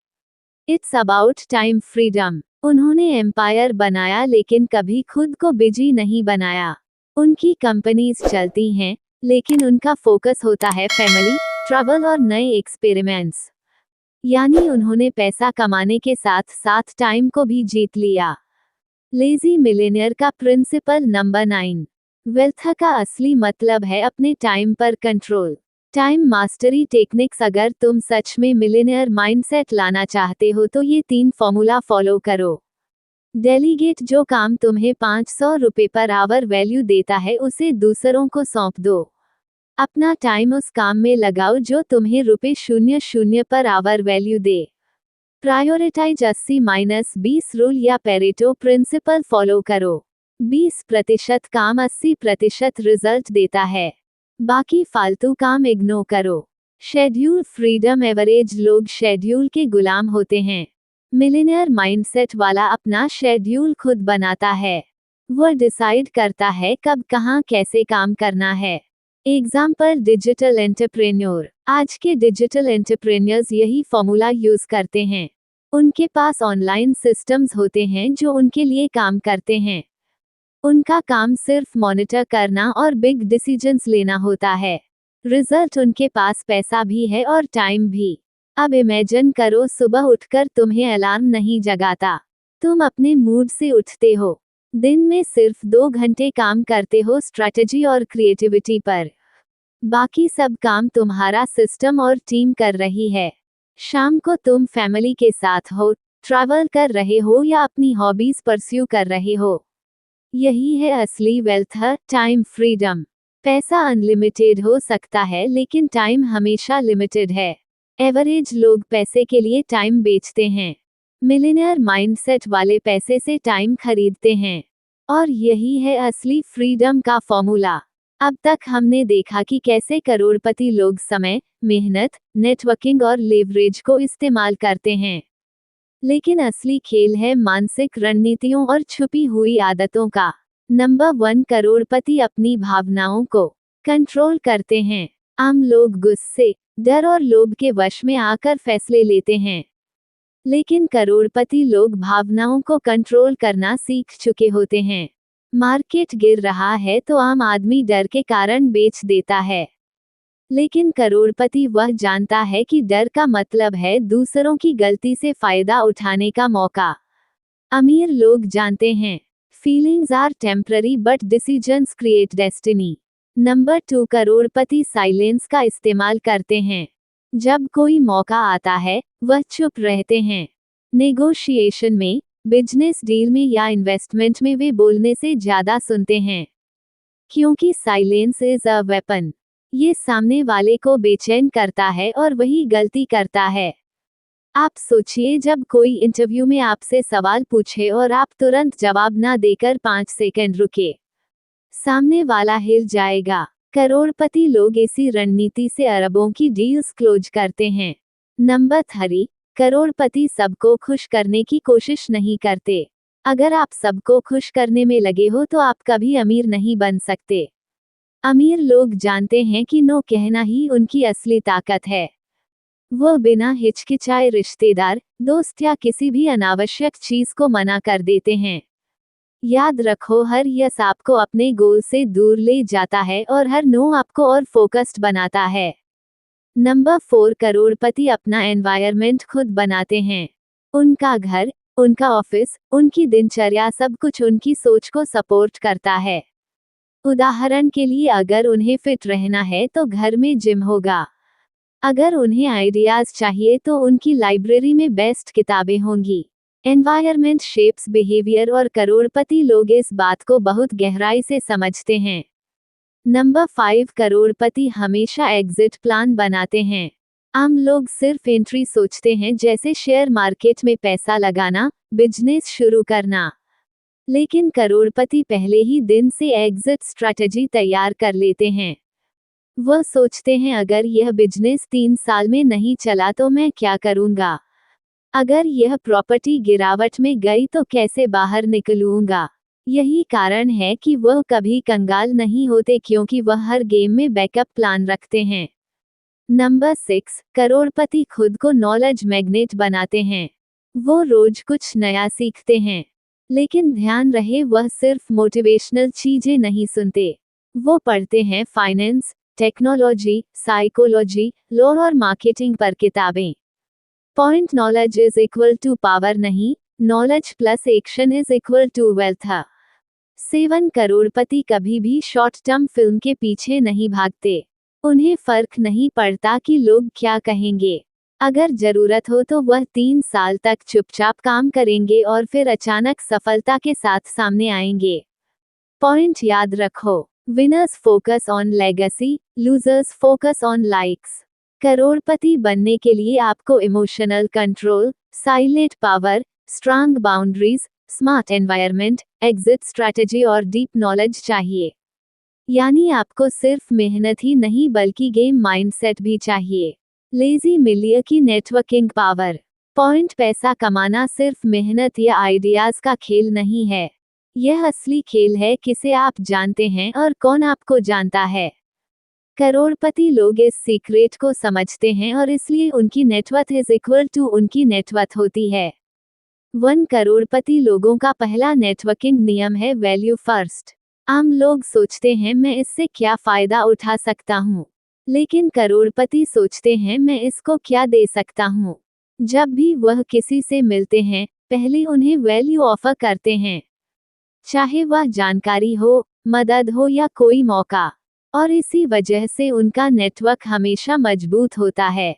it's about time freedom. उन्होंने एम्पायर बनाया लेकिन कभी खुद को बिजी नहीं बनाया। उनकी कंपनीज चलती हैं, लेकिन उनका फोकस होता है फैमिली, ट्रैवल और नए एक्सपेरिमेंट्स। यानी उन्होंने पैसा कमाने के साथ साथ टाइम को भी जीत लिया। लेजी मिलियनेयर का प्रिंसिपल नंबर 9। वेल्थ का असली मतलब है अपने टाइम पर कंट्रोल। Time mastery techniques. अगर तुम सच में मिलियनेयर माइंडसेट लाना चाहते हो तो ये 3 फॉर्मूला फॉलो करो। डेलीगेट। जो काम तुम्हें 500 रुपए पर आवर वैल्यू देता है उसे दूसरों को सौंप दो। अपना टाइम उस काम में लगाओ जो तुम्हें ₹00 पर आवर वैल्यू दे। प्रायोरिटाइज। 80-20 रूल या पेरेटो प्रिंसिपल फॉलो करो। 20% काम 80% रिजल्ट देता है, बाकी फालतू काम इग्नोर करो। Schedule freedom. एवरेज लोग शेड्यूल के गुलाम होते हैं, मिलियनेयर माइंडसेट वाला अपना शेड्यूल खुद बनाता है। वह डिसाइड करता है कब कहाँ कैसे काम करना है। Example, digital entrepreneur. आज के डिजिटल एंटरप्रेन्योर्स यही फॉर्मूला यूज करते हैं। उनके पास ऑनलाइन सिस्टम्स होते हैं जो उनके लिए काम करते हैं। उनका काम सिर्फ मॉनिटर करना और बिग डिसीजंस लेना होता है। रिजल्ट, उनके पास पैसा भी है और टाइम भी। अब इमेजिन करो सुबह उठकर तुम्हें अलार्म नहीं जगाता, तुम अपने मूड से उठते हो। दिन में सिर्फ 2 घंटे काम करते हो स्ट्रैटेजी और क्रिएटिविटी पर, बाकी सब काम तुम्हारा सिस्टम और टीम कर रही है। शाम को तुम फैमिली के साथ हो, ट्रैवल कर रहे हो या अपनी हॉबीज परस्यू कर रहे हो। यही है असली वेल्थ, टाइम फ्रीडम। पैसा अनलिमिटेड हो सकता है लेकिन टाइम हमेशा लिमिटेड है। एवरेज लोग पैसे के लिए टाइम बेचते हैं, मिलियनेयर माइंडसेट वाले पैसे से टाइम खरीदते हैं। और यही है असली फ्रीडम का फॉर्मूला। अब तक हमने देखा कि कैसे करोड़पति लोग समय, मेहनत, नेटवर्किंग और लेवरेज को इस्तेमाल करते हैं। लेकिन असली खेल है मानसिक रणनीतियों और छुपी हुई आदतों का। नंबर 1, करोड़पति अपनी भावनाओं को कंट्रोल करते हैं। आम लोग गुस्से, डर और लोभ के वश में आकर फैसले लेते हैं। लेकिन करोड़पति लोग भावनाओं को कंट्रोल करना सीख चुके होते हैं। मार्केट गिर रहा है तो आम आदमी डर के कारण बेच देता है। लेकिन करोड़पति वह जानता है कि डर का मतलब है दूसरों की गलती से फायदा उठाने का मौका। अमीर लोग जानते हैं, feelings are temporary but decisions create destiny. Number 2, करोड़पति साइलेंस का इस्तेमाल करते हैं। जब कोई मौका आता है, वह चुप रहते हैं। नेगोशिएशन में, बिजनेस डील में या इन्वेस्टमेंट में वे बोलने से ज्यादा सुनते हैं। क्योंकि साइलेंस इज अ वेपन। ये सामने वाले को बेचैन करता है और वही गलती करता है। आप सोचिए, जब कोई इंटरव्यू में आपसे सवाल पूछे और आप तुरंत जवाब ना देकर 5 सेकंड रुके, सामने वाला हिल जाएगा। करोड़पति लोग इसी रणनीति से अरबों की डील्स क्लोज करते हैं। नंबर 3, करोड़पति सबको खुश करने की कोशिश नहीं करते। अगर आप सबको खुश करने में लगे हो तो आप कभी अमीर नहीं बन सकते। अमीर लोग जानते हैं कि नो कहना ही उनकी असली ताकत है। वो बिना हिचकिचाए रिश्तेदार, दोस्त या किसी भी अनावश्यक चीज को मना कर देते हैं। याद रखो, हर यस आपको अपने गोल से दूर ले जाता है और हर नो आपको और फोकस्ड बनाता है। नंबर 4, करोड़पति अपना एनवायरनमेंट खुद बनाते हैं। उनका घर, उनका ऑफिस, उनकी दिनचर्या सब कुछ उनकी सोच को सपोर्ट करता है। उदाहरण के लिए, अगर उन्हें फिट रहना है तो घर में जिम होगा। अगर उन्हें आइडियाज चाहिए तो उनकी लाइब्रेरी में बेस्ट किताबें होंगी। एनवायरनमेंट शेप्स बिहेवियर और करोड़पति लोग इस बात को बहुत गहराई से समझते हैं। नंबर 5, करोड़पति हमेशा एग्जिट प्लान बनाते हैं। आम लोग सिर्फ एंट्री सोचते हैं, जैसे शेयर मार्केट में पैसा लगाना, बिजनेस शुरू करना। लेकिन करोड़पति पहले ही दिन से एग्जिट स्ट्रैटेजी तैयार कर लेते हैं। वह सोचते हैं, अगर यह बिजनेस 3 साल में नहीं चला तो मैं क्या करूंगा? अगर यह प्रॉपर्टी गिरावट में गई तो कैसे बाहर निकलूंगा? यही कारण है कि वह कभी कंगाल नहीं होते, क्योंकि वह हर गेम में बैकअप प्लान रखते हैं। नंबर 6, करोड़पति खुद को नॉलेज मैग्नेट बनाते हैं। वो रोज कुछ नया सीखते हैं। लेकिन ध्यान रहे, वह सिर्फ मोटिवेशनल चीजें नहीं सुनते। वो पढ़ते हैं फाइनेंस, टेक्नोलॉजी, साइकोलॉजी, लॉ और मार्केटिंग पर किताबें। Point, knowledge is equal to power नहीं, knowledge plus action is equal to wealth. 7, करोड़पति कभी भी शॉर्ट टर्म फिल्म के पीछे नहीं भागते। उन्हें फर्क नहीं पड़ता कि लोग क्या कहेंगे। अगर जरूरत हो तो वह 3 साल तक चुपचाप काम करेंगे और फिर अचानक सफलता के साथ सामने आएंगे। पॉइंट याद रखो, winners focus on legacy, losers focus on likes. करोड़पति बनने के लिए आपको emotional control, silent power, strong boundaries, smart environment, exit strategy और डीप नॉलेज चाहिए। यानी आपको सिर्फ मेहनत ही नहीं बल्कि गेम माइंडसेट भी चाहिए। लेजी मिलियर की नेटवर्किंग पावर। पॉइंट, पैसा कमाना सिर्फ मेहनत या आइडियाज का खेल नहीं है। यह असली खेल है किसे आप जानते हैं और कौन आपको जानता है। करोड़पति लोग इस सीक्रेट को समझते हैं और इसलिए उनकी नेटवर्थ इज इक्वल टू उनकी नेटवर्थ होती है। 1, करोड़पति लोगों का पहला नेटवर्किंग नियम है वैल्यू फर्स्ट। आम लोग सोचते हैं, मैं इससे क्या फायदा उठा सकता हूँ। लेकिन करोड़पति सोचते हैं, मैं इसको क्या दे सकता हूँ। जब भी वह किसी से मिलते हैं, पहले उन्हें वैल्यू ऑफर करते हैं, चाहे वह जानकारी हो, मदद हो या कोई मौका। और इसी वजह से उनका नेटवर्क हमेशा मजबूत होता है।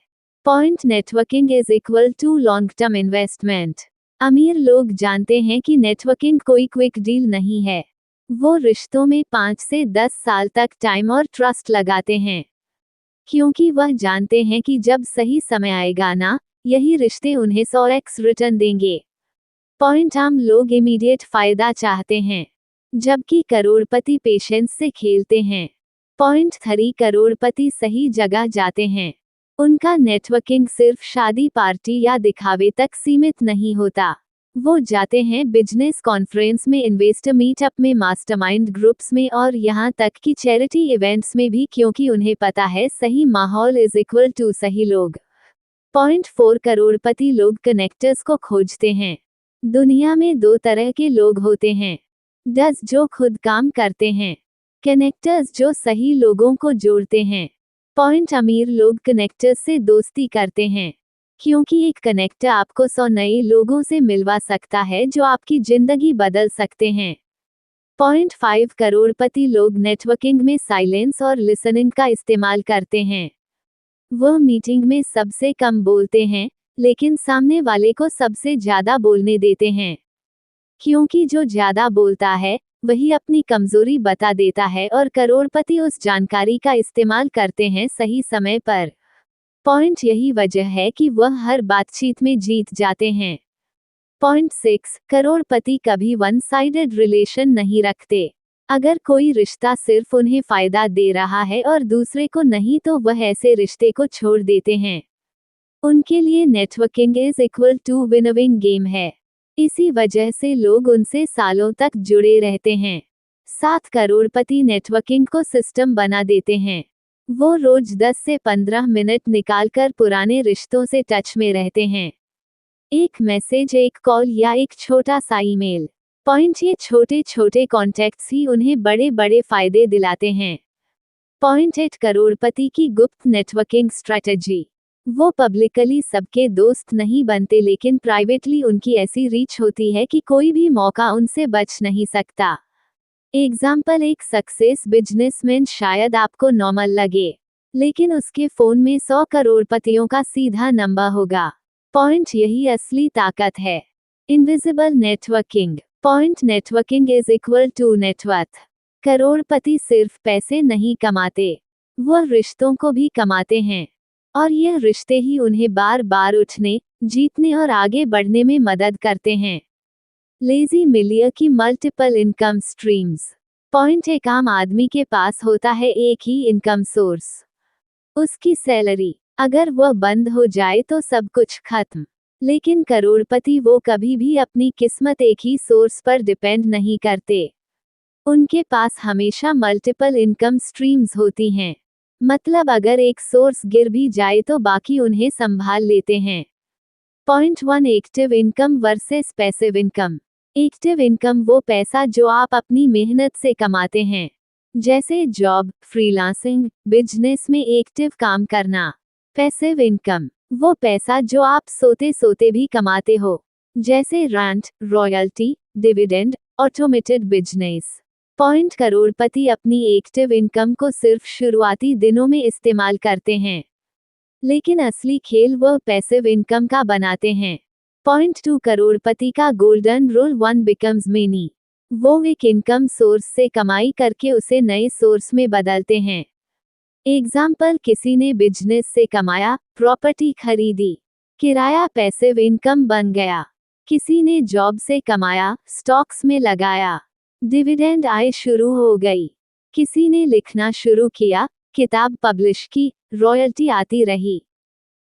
Point, networking is equal to long term investment. अमीर लोग जानते हैं कि नेटवर्किंग कोई क्विक डील नहीं है। वो रिश्तों में 5 से 10 साल तक टाइम और ट्रस्ट लगाते हैं, क्योंकि वह जानते हैं कि जब सही समय आएगा ना, यही रिश्ते उन्हें 100x रिटर्न देंगे। पॉइंट, आम लोग इमीडिएट फायदा चाहते हैं, जबकि करोड़पति पेशेंस से खेलते हैं। पॉइंट 3 करोड़पति सही जगह जाते हैं। उनका नेटवर्किंग सिर्फ शादी पार्टी या दिखावे तक सीमित नहीं होता। वो जाते हैं बिजनेस कॉन्फ्रेंस में, इन्वेस्टर मीटअप में, मास्टरमाइंड ग्रुप्स में और यहाँ तक कि चैरिटी इवेंट्स में भी, क्योंकि उन्हें पता है सही माहौल इज इक्वल टू सही लोग। पॉइंट 4 करोड़पति लोग कनेक्टर्स को खोजते हैं। दुनिया में 2 तरह के लोग होते हैं। डज जो खुद काम करते हैं, कनेक्टर्स जो सही लोगों को जोड़ते हैं। पॉइंट अमीर लोग कनेक्टर्स से दोस्ती करते हैं, क्योंकि एक कनेक्टर आपको 100 नए लोगों से मिलवा सकता है जो आपकी जिंदगी बदल सकते हैं। पॉइंट 5 करोड़पति लोग नेटवर्किंग में साइलेंस और लिसनिंग का इस्तेमाल करते हैं। वह मीटिंग में सबसे कम बोलते हैं, लेकिन सामने वाले को सबसे ज्यादा बोलने देते हैं, क्योंकि जो ज्यादा बोलता है वही अपनी कमजोरी बता देता है और करोड़पति उस जानकारी का इस्तेमाल करते हैं सही समय पर। पॉइंट यही वजह है कि वह हर बातचीत में जीत जाते हैं। पॉइंट 6 करोड़पति कभी वन साइडेड रिलेशन नहीं रखते। अगर कोई रिश्ता सिर्फ उन्हें फायदा दे रहा है और दूसरे को नहीं, तो वह ऐसे रिश्ते को छोड़ देते हैं। उनके लिए networking is equal to winning game है। इसी वजह से लोग उनसे सालों तक जुड़े रहते हैं। 7 करोड़पति नेटवर्किंग को सिस्टम बना देते हैं। वो रोज 10 से 15 मिनट निकालकर पुराने रिश्तों से टच में रहते हैं। एक मैसेज, एक कॉल या एक छोटा सा ईमेल। पॉइंट ये छोटे छोटे कॉन्टैक्ट्स ही उन्हें बड़े बड़े फायदे दिलाते हैं। पॉइंट 8 करोड़पति की गुप्त नेटवर्किंग स्ट्रैटेजी। वो पब्लिकली सबके दोस्त नहीं बनते, लेकिन प्राइवेटली उनकी ऐसी रीच होती है कि कोई भी मौका उनसे बच नहीं सकता। एग्जाम्पल, एक सक्सेस बिजनेसमैन शायद आपको नॉर्मल लगे, लेकिन उसके फोन में 100 करोड़पतियों का सीधा नंबर होगा। पॉइंट यही असली ताकत है। Invisible networking. Point networking is equal to net worth. करोड़पति सिर्फ पैसे नहीं कमाते, वह रिश्तों को भी कमाते हैं, और यह रिश्ते ही उन्हें बार बार उठने, जीतने और आगे बढ़ने में मदद करते हैं। लेजी मिलियर की मल्टीपल इनकम स्ट्रीम्स। पॉइंट एक आम आदमी के पास होता है एक ही इनकम सोर्स, उसकी सैलरी। अगर वह बंद हो जाए तो सब कुछ खत्म। लेकिन करोड़पति वो कभी भी अपनी किस्मत एक ही सोर्स पर डिपेंड नहीं करते। उनके पास हमेशा मल्टीपल इनकम स्ट्रीम्स होती हैं। मतलब अगर एक सोर्स गिर भी जाए तो बाकी उन्हें संभाल लेते हैं। Point 1 active income versus passive income. Active income वो पैसा जो आप अपनी मेहनत से कमाते हैं, जैसे जॉब, फ्रीलांसिंग, बिजनेस में एक्टिव काम करना। पैसिव इनकम वो पैसा जो आप सोते सोते भी कमाते हो, जैसे rent, royalty, dividend, automated business. Point करोड़पति अपनी एक्टिव इनकम को सिर्फ शुरुआती दिनों में इस्तेमाल करते हैं, लेकिन असली खेल वह पैसिव इनकम का बनाते हैं। पॉइंट 2 करोड़पति का गोल्डन रूल 1 बिकम्स मेनी। वो एक इनकम सोर्स से कमाई करके उसे नए सोर्स में बदलते हैं। एग्जाम्पल, किसी ने बिजनेस से कमाया, प्रॉपर्टी खरीदी, किराया पैसिव इनकम बन गया। किसी ने जॉब से कमाया, स्टॉक्स में लगाया, डिविडेंड आय शुरू हो गई। किसी ने लिखना शुरू किया, किताब पब्लिश की, रॉयल्टी आती रही।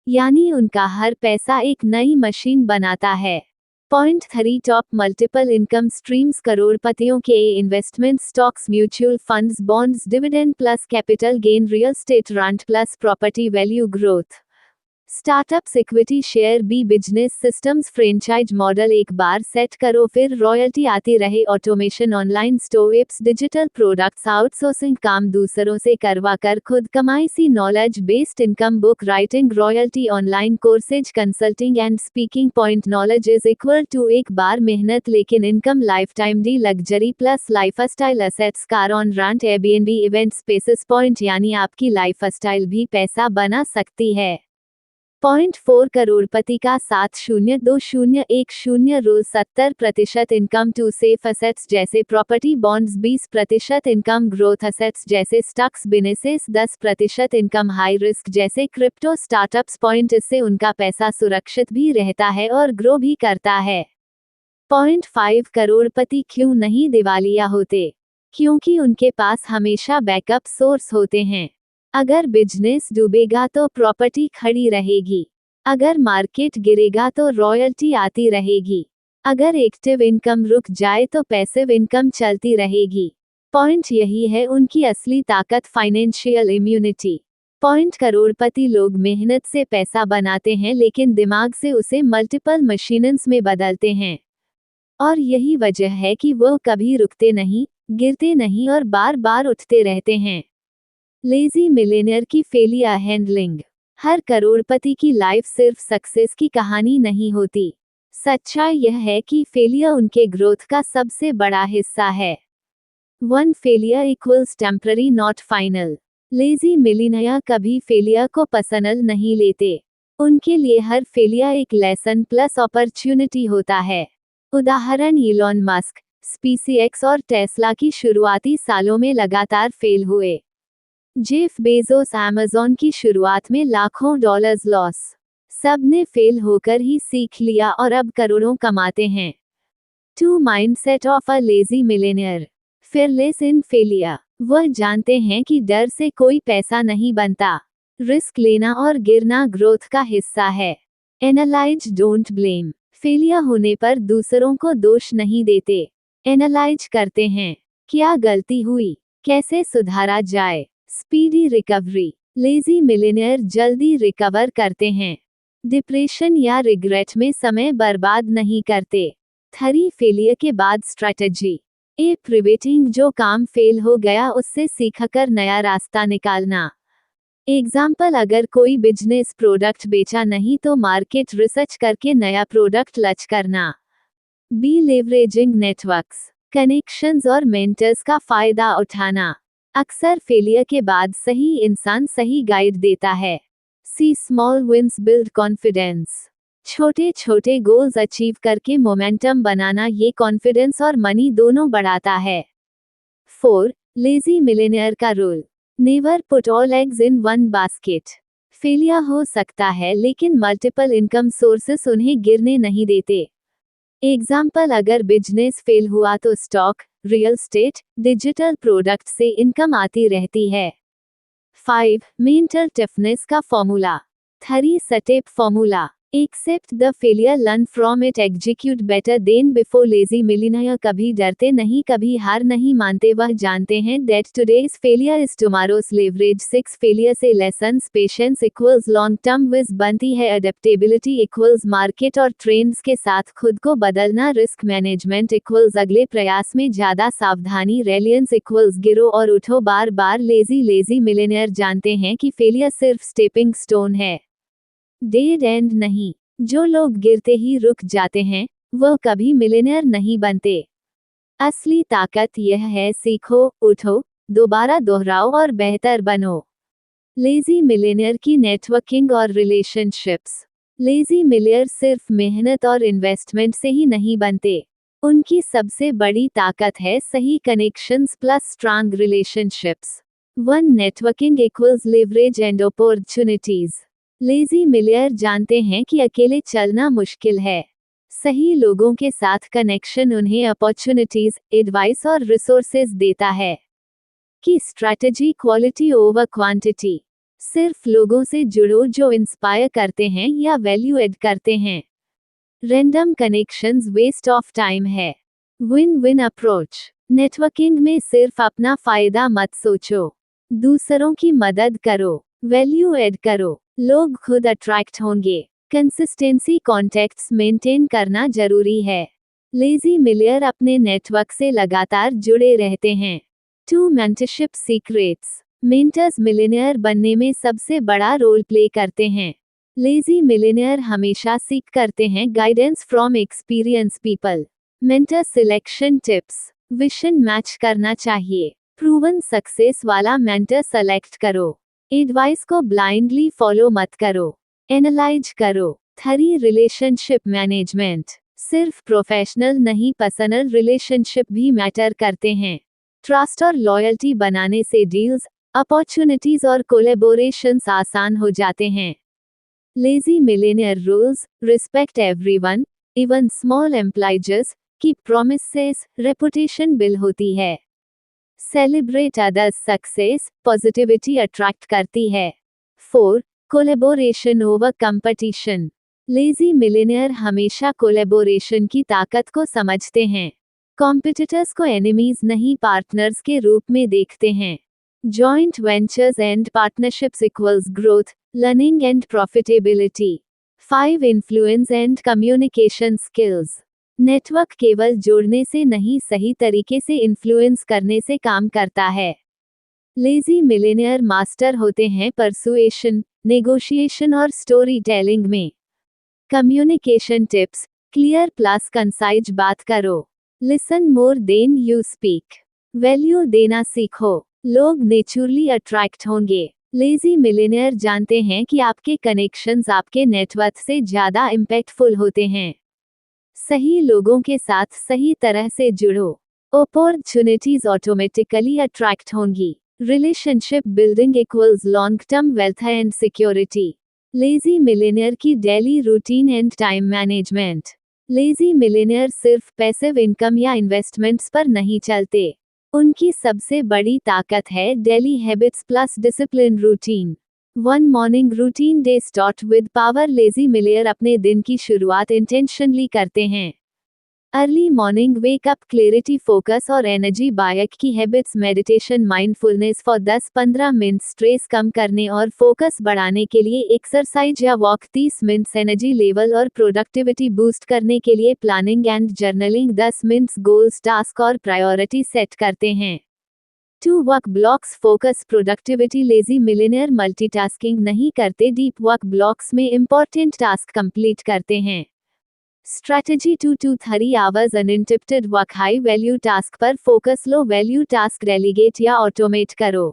यानी उनका हर पैसा एक नई मशीन बनाता है। Point 3 top multiple income streams करोड़पतियों के investment, stocks, mutual funds, bonds, dividend plus capital gain, real estate rent plus property value growth. Startups, equity share, B business systems, franchise model. एक बार सेट करो फिर royalty आती रहे। Automation, online stores, digital products, outsourcing काम दूसरों से करवा कर खुद कमाई। C knowledge based income, book writing, royalty, online courses, consulting and speaking. Point knowledge is equal to एक बार मेहनत लेकिन income life time. D luxury plus lifestyle assets, car on rent, Airbnb, event spaces. Point यानी आपकी lifestyle भी पैसा बना सकती है। पॉइंट 4 करोड़पति का 70201 rule 70% income to safe assets जैसे property, bonds, 20% income growth assets जैसे stocks, businesses, 10% income high risk जैसे क्रिप्टो, स्टार्टअप्स। पॉइंट इससे उनका पैसा सुरक्षित भी रहता है और ग्रो भी करता है। पॉइंट 5 करोड़पति क्यों नहीं दिवालिया होते? क्योंकि उनके पास हमेशा बैकअप सोर्स होते हैं। अगर बिजनेस डूबेगा तो प्रॉपर्टी खड़ी रहेगी। अगर मार्केट गिरेगा तो रॉयल्टी आती रहेगी। अगर एक्टिव इनकम रुक जाए तो पैसिव इनकम चलती रहेगी। पॉइंट यही है उनकी असली ताकत, फाइनेंशियल इम्यूनिटी। पॉइंट करोड़पति लोग मेहनत से पैसा बनाते हैं लेकिन दिमाग से उसे मल्टीपल मशीन्स में बदलते हैं। और यही वजह है कि वो कभी रुकते नहीं, गिरते नहीं और बार बार उठते रहते हैं। लेजी मिलेनियर की फेलियर हैंडलिंग। हर करोड़पति की लाइफ सिर्फ सक्सेस की कहानी नहीं होती। सच्चाई यह है कि फेलियर उनके ग्रोथ का सबसे बड़ा हिस्सा है। 1 failure equals temporary not final. Lazy millionaire कभी फेलियर को पर्सनल नहीं लेते। उनके लिए हर फेलियर एक लेसन प्लस अपॉर्चुनिटी होता है। उदाहरण इलॉन मस्क, स्पेसएक्स और टेस्ला की शुरुआती सालों में लगातार फेल हुए। जेफ बेजोस अमेज़न की शुरुआत में लाखों डॉलर्स लॉस। सबने फेल होकर ही सीख लिया और अब करोड़ों कमाते हैं। 2 mindset of a lazy Millionaire. Fearless in failure. वह जानते हैं कि डर से कोई पैसा नहीं बनता। रिस्क लेना और गिरना ग्रोथ का हिस्सा है। Analyse don't blame. फेलियर होने पर दूसरों को दोष नहीं देते। एनालाइज करते हैं, क्या गलती हुई, कैसे सुधारा जाए। Speedy recovery. लेजी मिलेनियर जल्दी रिकवर करते हैं। डिप्रेशन या रिग्रेट में समय बर्बाद नहीं करते। 3 फेलियर के बाद स्ट्रैटेजी। ए प्रिवेटिंग, जो काम फेल हो गया उससे सीखकर नया रास्ता निकालना। एग्जाम्पल, अगर कोई बिजनेस प्रोडक्ट बेचा नहीं तो मार्केट रिसर्च करके नया प्रोडक्ट लॉन्च करना। बी लेवरेजिंग नेटवर्क्स, कनेक्शंस और मेंटर्स का फायदा उठाना। अक्सर फेलियर के बाद सही इंसान सही गाइड देता है। C small wins build confidence. छोटे छोटे गोल्स अचीव करके मोमेंटम बनाना, ये कॉन्फिडेंस और मनी दोनों बढ़ाता है। 4 लेजी मिलेनियर का rule. Never put all eggs in one basket. Failure हो सकता है लेकिन मल्टीपल इनकम सोर्सेस उन्हें गिरने नहीं देते। एग्जाम्पल, अगर बिजनेस फेल हुआ तो stock, real estate, digital product से इनकम आती रहती है। 5 मेंटल टफनेस का formula. 3 step formula. Accept the failure, learn from it, execute better than before. Lazy millionaire कभी डरते नहीं, कभी हार नहीं मानते। वह जानते हैं that today's failure is tomorrow's leverage. 6 failure से lessons. Patience equals long term विज बनती है। अडेप्टेबिलिटी इक्वल्स मार्केट और ट्रेंड्स के साथ खुद को बदलना। रिस्क मैनेजमेंट इक्वल्स अगले प्रयास में ज्यादा सावधानी। रेलियंस इक्वल्स गिरो और उठो बार बार। लेजी मिलेनियर जानते हैं कि फेलियर सिर्फ स्टेपिंग स्टोन है, डेड एंड नहीं। जो लोग गिरते ही रुक जाते हैं, वह कभी मिलेनियर नहीं बनते। असली ताकत यह है, सीखो, उठो, दोबारा दोहराओ और बेहतर बनो। लेजी मिलेनियर की नेटवर्किंग और रिलेशनशिप्स। लेजी मिलेनियर सिर्फ मेहनत और इन्वेस्टमेंट से ही नहीं बनते। उनकी सबसे बड़ी ताकत है सही connections plus strong relationships. 1 networking equals leverage and opportunities. Lazy Millionaire जानते हैं कि अकेले चलना मुश्किल है। सही लोगों के साथ कनेक्शन उन्हें अपॉर्चुनिटीज, एडवाइस और रिसोर्सेज देता है। की स्ट्रैटेजी, क्वालिटी ओवर क्वांटिटी। सिर्फ लोगों से जुड़ो जो इंस्पायर करते हैं या वैल्यू एड करते हैं। Random connections waste of time है। Win win approach. नेटवर्किंग में सिर्फ अपना फायदा मत सोचो, दूसरों की मदद करो, वैल्यू एड करो, लोग खुद अट्रैक्ट होंगे। कंसिस्टेंसी, कॉन्टेक्ट्स मेंटेन करना जरूरी है। लेजी मिलेनियर अपने नेटवर्क से लगातार जुड़े रहते हैं। 2 मेंटरशिप सीक्रेट्स। मेंटर्स मिलेनियर बनने में सबसे बड़ा रोल प्ले करते हैं। लेजी मिलेनियर हमेशा सीख करते हैं guidance from experience people. Mentor selection tips. Vision match करना चाहिए। प्रूवन सक्सेस वाला मेंटर सेलेक्ट करो। एडवाइस को ब्लाइंडली फॉलो मत करो, एनालाइज करो। 3 रिलेशनशिप मैनेजमेंट। सिर्फ प्रोफेशनल नहीं, पर्सनल रिलेशनशिप भी मैटर करते हैं। ट्रस्ट और लॉयल्टी बनाने से डील्स, अपॉर्चुनिटीज और कोलैबोरेशंस आसान हो जाते हैं। Lazy Millionaire rules. Respect everyone, even small employees, keep promises, reputation build होती है। Celebrate others success, positivity attract करती है। 4. Collaboration over competition. Lazy millionaire हमेशा कोलैबोरेशन की ताकत को समझते हैं। कॉम्पिटिटर्स को एनिमीज नहीं पार्टनर्स के रूप में देखते हैं। Joint ventures and partnerships equals growth, learning and profitability. 5. Influence and communication skills. Network केवल जोड़ने से नहीं, सही तरीके से इन्फ्लुएंस करने से काम करता है। लेजी मिलियनेयर मास्टर होते हैं परसुएशन, नेगोशिएशन और स्टोरी टेलिंग में। Communication tips: clear plus concise बात करो। Listen more than you speak. Value देना सीखो। लोग नेचुरली अट्रैक्ट होंगे। लेजी मिलियनेयर जानते हैं कि आपके कनेक्शंस आपके नेटवर्क से ज़्यादा इम्पैक्टफुल होते हैं। सही लोगों के साथ सही तरह से जुड़ो। अपॉर्चुनिटीज ऑटोमेटिकली अट्रैक्ट होंगी। Relationship building equals long term wealth and security. Lazy millionaire की daily routine and time management. Lazy millionaire सिर्फ पैसिव इनकम या इन्वेस्टमेंट्स पर नहीं चलते। उनकी सबसे बड़ी ताकत है daily habits plus discipline routine. 1 morning routine day start with power. Lazy millionaire अपने दिन की शुरुआत इंटेंशनली करते हैं। Early morning wake up, clarity, focus और एनर्जी। बायक की habits: meditation, mindfulness for 10-15 minute, stress कम करने और फोकस बढ़ाने के लिए एक्सरसाइज या वॉक 30 मिनट्स, एनर्जी लेवल और प्रोडक्टिविटी बूस्ट करने के लिए planning and journaling 10 minutes, goals, task और प्रायोरिटी सेट करते हैं। 2 work blocks, focus, productivity. Lazy millionaire multitasking नहीं करते, डीप वर्क ब्लॉक्स में इंपॉर्टेंट टास्क कंप्लीट करते हैं। Strategy: 2 to 3 hours uninterrupted work, high value task पर focus, low value task delegate या ऑटोमेट करो।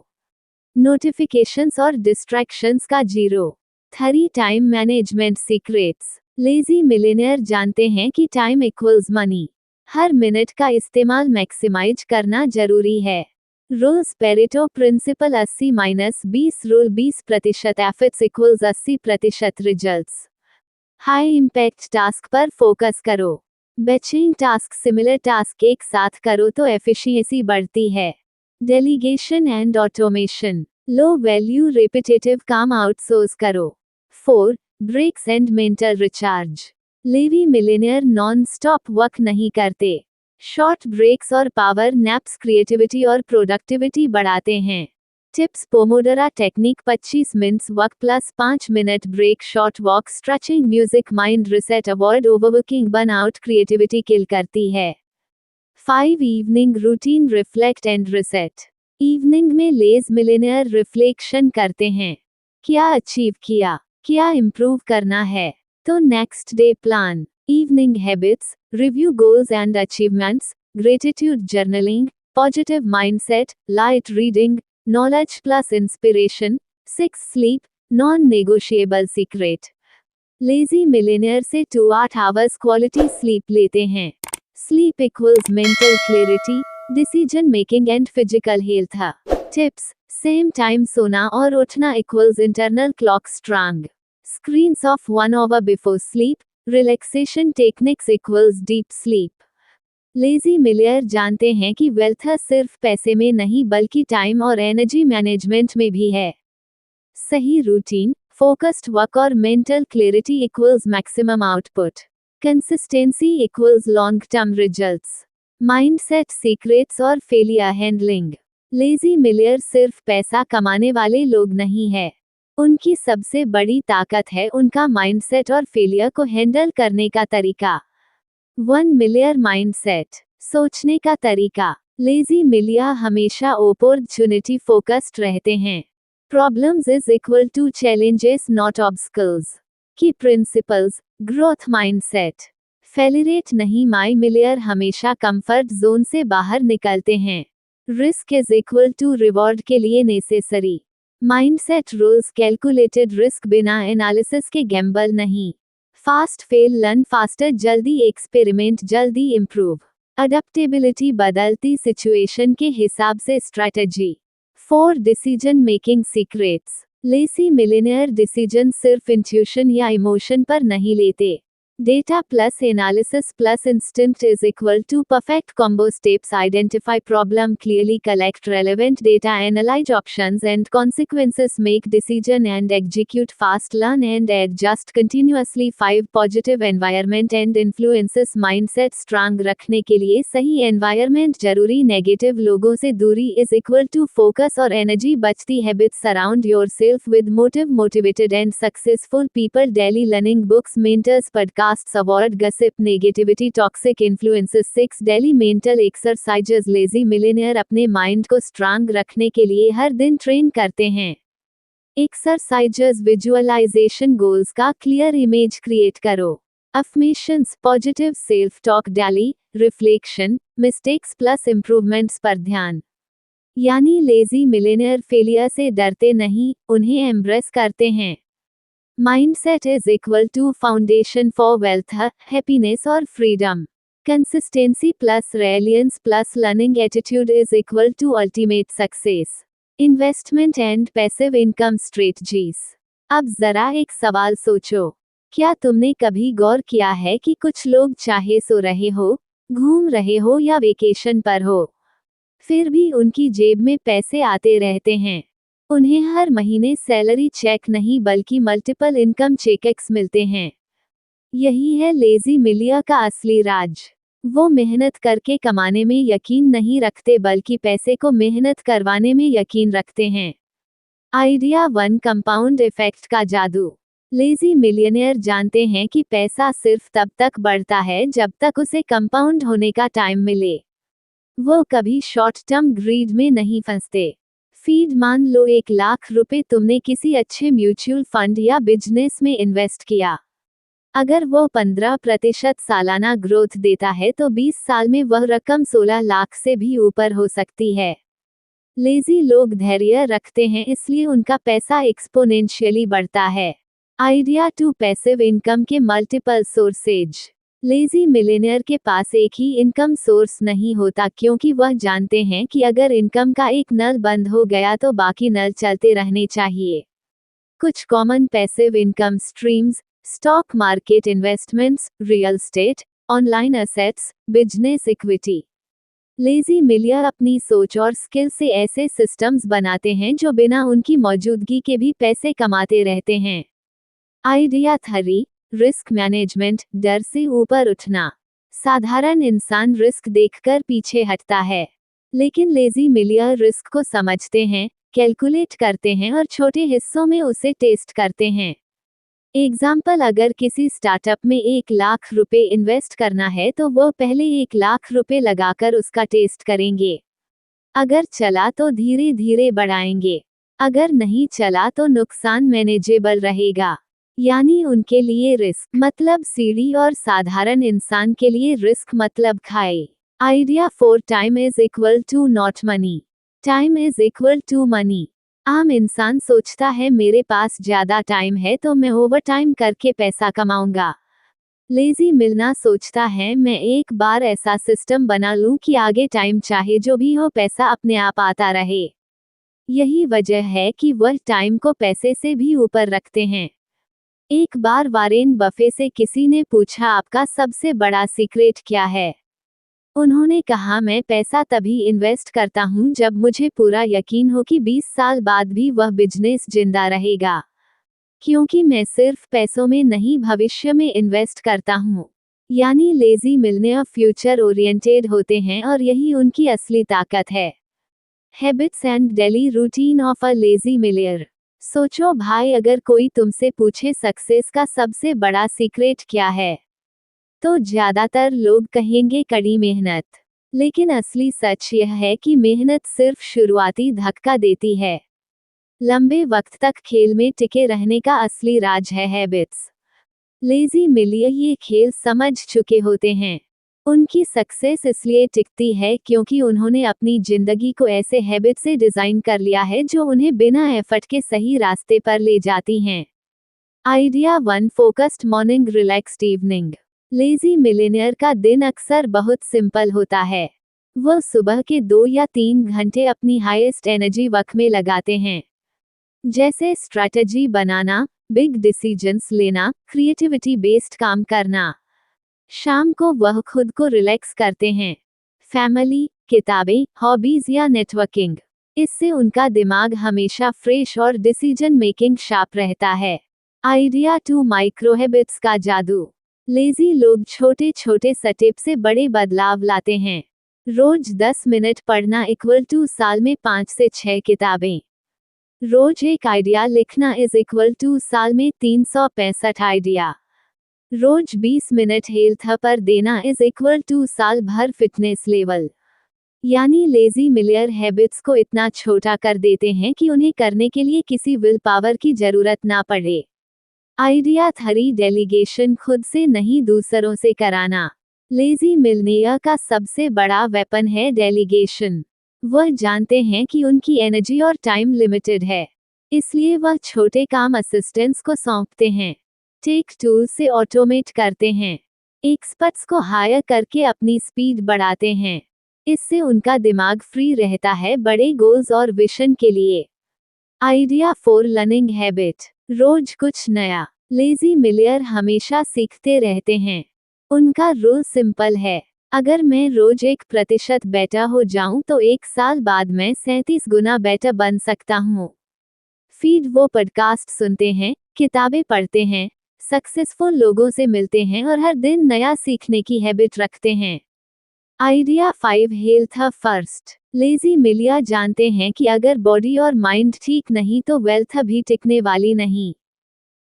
नोटिफिकेशंस और डिस्ट्रैक्शंस का 0। 3 time management secrets. Lazy millionaire जानते हैं कि टाइम इक्वल्स मनी। हर मिनट का इस्तेमाल मैक्सिमाइज करना जरूरी है। रूल्स: Pareto principle 80-20 rule. 20% efforts equals 80% results. High impact task पर फोकस करो। बैचिंग टास्क: सिमिलर टास्क एक साथ करो तो एफिशिएंसी बढ़ती है। Delegation and automation: low value repetitive काम आउटसोर्स करो। 4 breaks and mental recharge. Lazy millionaire non stop work नहीं करते। शॉर्ट ब्रेक्स और पावर नैप्स क्रिएटिविटी और प्रोडक्टिविटी बढ़ाते हैं। Tips: pomodoro technique 25 minutes work plus 5 minute break, short walk, stretching, music, mind reset, avoid overworking, burnout, creativity kill करती है। 5 evening routine, reflect and reset. Evening में lazy millionaire reflection करते हैं। क्या achieve किया, क्या इम्प्रूव करना है, तो next day plan. Evening habits: review goals and achievements, gratitude journaling, positive mindset, light reading, knowledge plus inspiration. 6 sleep, non negotiable secret. Lazy millionaire से 2-8 आवर्स क्वालिटी स्लीप लेते हैं। Sleep equals mental clarity, decision making and physical health. Tips: same time सोना और उठना equals internal clock strong. Screens of 1 hour before sleep, relaxation techniques equals deep sleep. Lazy millionaire जानते हैं कि wealth सिर्फ पैसे में नहीं बल्कि टाइम और एनर्जी मैनेजमेंट में भी है। सही रूटीन, फोकस्ड वर्क और mental clarity equals maximum output. Consistency equals long term results. Mindset secrets और फेलियर हैंडलिंग। लेजी मिलियनेयर सिर्फ पैसा कमाने वाले लोग नहीं है। उनकी सबसे बड़ी ताकत है उनका माइंडसेट और फेलियर को हैंडल करने का तरीका। 1 मिलियनेयर माइंडसेट, सोचने का तरीका। लेजी मिलियनेयर हमेशा अपॉर्चुनिटी फोकस्ड रहते हैं। Problems is equal to challenges not obstacles. Key principles: growth mindset, फेलिरेट नहीं। माई मिलियनेयर हमेशा कंफर्ट जोन से बाहर निकलते हैं। Risk is equal to reward के लिए necessary. Mindset rules: calculated risk, बिना एनालिसिस के गैम्बल नहीं। फास्ट फेल, लर्न फास्टर, जल्दी एक्सपेरिमेंट, जल्दी इम्प्रूव। अडेप्टेबिलिटी: बदलती सिचुएशन के हिसाब से strategy. 4 decision making secrets. Lazy millionaire decision सिर्फ इंट्यूशन या इमोशन पर नहीं लेते। Data plus analysis plus instinct is equal to perfect combo. Steps: identify problem clearly, collect relevant data, analyze options and consequences, make decision and execute fast, learn and adjust continuously. 5 positive environment and influences mindset strong रखने के लिए सही environment जरूरी, negative लोगों से दूरी is equal to focus और energy बचती. Habits: surround yourself with motivated and successful people. Daily learning, books, mentors, podcasts, avoid gossip, negativity, toxic influences. 6 daily mental exercises. Lazy millionaire अपने माइंड को strong रखने के लिए हर दिन ट्रेन करते हैं. एक्सरसाइजेस: विजुअलाइजेशन, गोल्स का क्लियर इमेज क्रिएट करो. Affirmations: positive self talk. Daily reflection, mistakes plus improvements पर ध्यान. यानी लेजी मिलियनेयर फेलियर से डरते नहीं, उन्हें एम्ब्रेस करते हैं. Mindset is equal to foundation for wealth, happiness or freedom. Consistency plus resilience plus learning attitude is equal to ultimate success. Investment and passive income strategies. अब जरा एक सवाल सोचो. क्या तुमने कभी गौर किया है कि कुछ लोग चाहे सो रहे हो, घूम रहे हो या वेकेशन पर हो, फिर भी उनकी जेब में पैसे आते रहते हैं. उन्हें हर महीने सैलरी चेक नहीं बल्कि मल्टीपल इनकम चेक्स मिलते हैं. यही है लेजी मिलियनेयर का असली राज. वो मेहनत करके कमाने में यकीन नहीं रखते बल्कि पैसे को मेहनत करवाने में यकीन रखते हैं. आइडिया 1: कंपाउंड इफेक्ट का जादू. लेजी मिलियनेयर जानते हैं कि पैसा सिर्फ तब तक बढ़ता है जब तक उसे कंपाउंड होने का टाइम मिले. वो कभी शॉर्ट टर्म ग्रीड में नहीं फंसते. फीड: मान लो 1 लाख रुपए तुमने किसी अच्छे म्यूचुअल फंड या बिजनेस में इन्वेस्ट किया. अगर वो 15% सालाना ग्रोथ देता है तो 20 साल में वह रकम 16 लाख से भी ऊपर हो सकती है. लेजी लोग धैर्य रखते हैं इसलिए उनका पैसा एक्सपोनेंशियली बढ़ता है. आइडिया 2: पैसिव इनकम के मल्टीपल सोर्सेज. लेजी मिलियनेयर के पास एक ही इनकम सोर्स नहीं होता क्योंकि वह जानते हैं कि अगर इनकम का एक नल बंद हो गया तो बाकी नल चलते रहने चाहिए. कुछ common passive income streams: stock market investments, real estate, online assets, business equity. Lazy millionaire अपनी सोच और स्किल से ऐसे सिस्टम्स बनाते हैं जो बिना उनकी मौजूदगी के भी पैसे कमाते रहते हैं. आइडिया 3: रिस्क मैनेजमेंट, डर से ऊपर उठना. साधारण इंसान रिस्क देखकर पीछे हटता है, लेकिन लेजी मिलियनेयर रिस्क को समझते हैं, कैलकुलेट करते हैं और छोटे हिस्सों में उसे टेस्ट करते हैं. एग्जाम्पल: अगर किसी स्टार्टअप में 1 लाख रुपए इन्वेस्ट करना है तो वो पहले 1 लाख रुपए लगाकर उसका टेस्ट करेंगे. अगर चला तो धीरे धीरे बढ़ाएंगे, अगर नहीं चला तो नुकसान मैनेजेबल रहेगा. यानी उनके लिए रिस्क मतलब सीढ़ी और साधारण इंसान के लिए रिस्क मतलब खाई. Idea 4: time is equal to not money. Time is equal to money. आम इंसान सोचता है मेरे पास ज्यादा टाइम है तो मैं ओवर टाइम करके पैसा कमाऊंगा. लेजी मिलना सोचता है मैं एक बार ऐसा सिस्टम बना लूं कि आगे टाइम चाहे जो भी हो पैसा अपने आप आता रहे. यही वजह है कि वह टाइम को पैसे से भी ऊपर रखते हैं. एक बार वॉरेन बफे से किसी ने पूछा आपका सबसे बड़ा सीक्रेट क्या है. उन्होंने कहा मैं पैसा तभी इन्वेस्ट करता हूं जब मुझे पूरा यकीन हो कि 20 साल बाद भी वह बिजनेस जिंदा रहेगा. क्योंकि मैं सिर्फ पैसों में नहीं भविष्य में इन्वेस्ट करता हूं. यानी लेजी मिलियनेयर फ्यूचर ओरिएंटेड होते हैं और यही उनकी असली ताकत है. Habits and daily routine of a lazy millionaire. सोचो भाई, अगर कोई तुमसे पूछे सक्सेस का सबसे बड़ा सीक्रेट क्या है, तो ज्यादातर लोग कहेंगे कड़ी मेहनत. लेकिन असली सच यह है कि मेहनत सिर्फ शुरुआती धक्का देती है. लंबे वक्त तक खेल में टिके रहने का असली राज है हैबिट्स. लेजी मिलियनेयर ये खेल समझ चुके होते हैं. उनकी सक्सेस इसलिए टिकती है क्योंकि उन्होंने अपनी जिंदगी को ऐसे हैबिट से डिजाइन कर लिया है जो उन्हें बिना एफर्ट के सही रास्ते पर ले जाती हैं. Idea 1: focused morning, relaxed evening. Lazy millionaire का दिन अक्सर बहुत सिंपल होता है. वह सुबह के 2 या 3 घंटे अपनी हाईएस्ट एनर्जी वर्क में लगाते हैं, जैसे स्ट्रैटेजी बनाना, बिग डिसीजंस लेना, क्रिएटिविटी बेस्ड काम करना। शाम को वह खुद को रिलैक्स करते हैं। फैमिली, किताबें, हॉबीज या नेटवर्किंग। इससे उनका दिमाग हमेशा फ्रेश और डिसीजन मेकिंग शार्प रहता है। आइडिया 2 माइक्रो हैबिट्स का जादू। लेजी लोग छोटे छोटे स्टेप से बड़े बदलाव लाते हैं। रोज 10 मिनट पढ़ना इक्वल टू साल में 5 से 6 किताबें। रोज एक आइडिया लिखना इज इक्वल टू साल में 365 आइडिया। रोज 20 मिनट हेल्थ पर देना इज इक्वल टू साल भर फिटनेस लेवल। यानी लेजी मिलियर हैबिट्स को इतना छोटा कर देते हैं कि उन्हें करने के लिए किसी विल पावर की जरूरत ना पड़े। आइडिया 3 डेलीगेशन, खुद से नहीं दूसरों से कराना। लेजी मिलनियर का सबसे बड़ा वेपन है डेलीगेशन। वह जानते हैं कि उनकी एनर्जी और टाइम लिमिटेड है, इसलिए वह छोटे काम असिस्टेंट्स को सौंपते हैं। टेक टूल से ऑटोमेट करते हैं। एक्सपर्ट्स को हायर करके अपनी स्पीड बढ़ाते हैं। इससे उनका दिमाग फ्री रहता है बड़े गोल्स और विजन के लिए। आइडिया 4 लर्निंग हैबिट, रोज कुछ नया। लेजी मिलियर हमेशा सीखते रहते हैं। उनका रूल सिंपल है, अगर मैं रोज 1% बेटर हो जाऊं तो 1 साल बाद मैं 37 गुना बेटर बन सकता हूं। फीड वो पॉडकास्ट सुनते हैं, किताबें पढ़ते हैं, सक्सेसफुल लोगों से मिलते हैं और हर दिन नया सीखने की हैबिट रखते हैं। Idea 5 health first. लेजी मिलियर जानते हैं कि अगर बॉडी और माइंड ठीक नहीं तो वेल्थ भी टिकने वाली नहीं।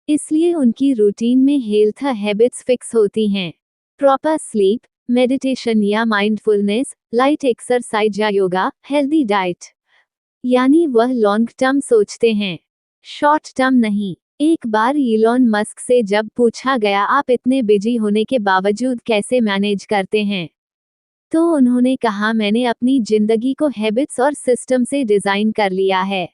इसलिए उनकी रूटीन में हेल्थ हैबिट्स फिक्स होती हैं। प्रॉपर स्लीप, मेडिटेशन या माइंडफुलनेस, लाइट एक्सरसाइज या योगा, हेल्दी डाइट। यानी वह लॉन्ग टर्म सोचते हैं, शॉर्ट टर्म नहीं। एक बार इलॉन मस्क से जब पूछा गया आप इतने बिजी होने के बावजूद कैसे मैनेज करते हैं, तो उन्होंने कहा मैंने अपनी जिंदगी को हैबिट्स और सिस्टम से डिजाइन कर लिया है।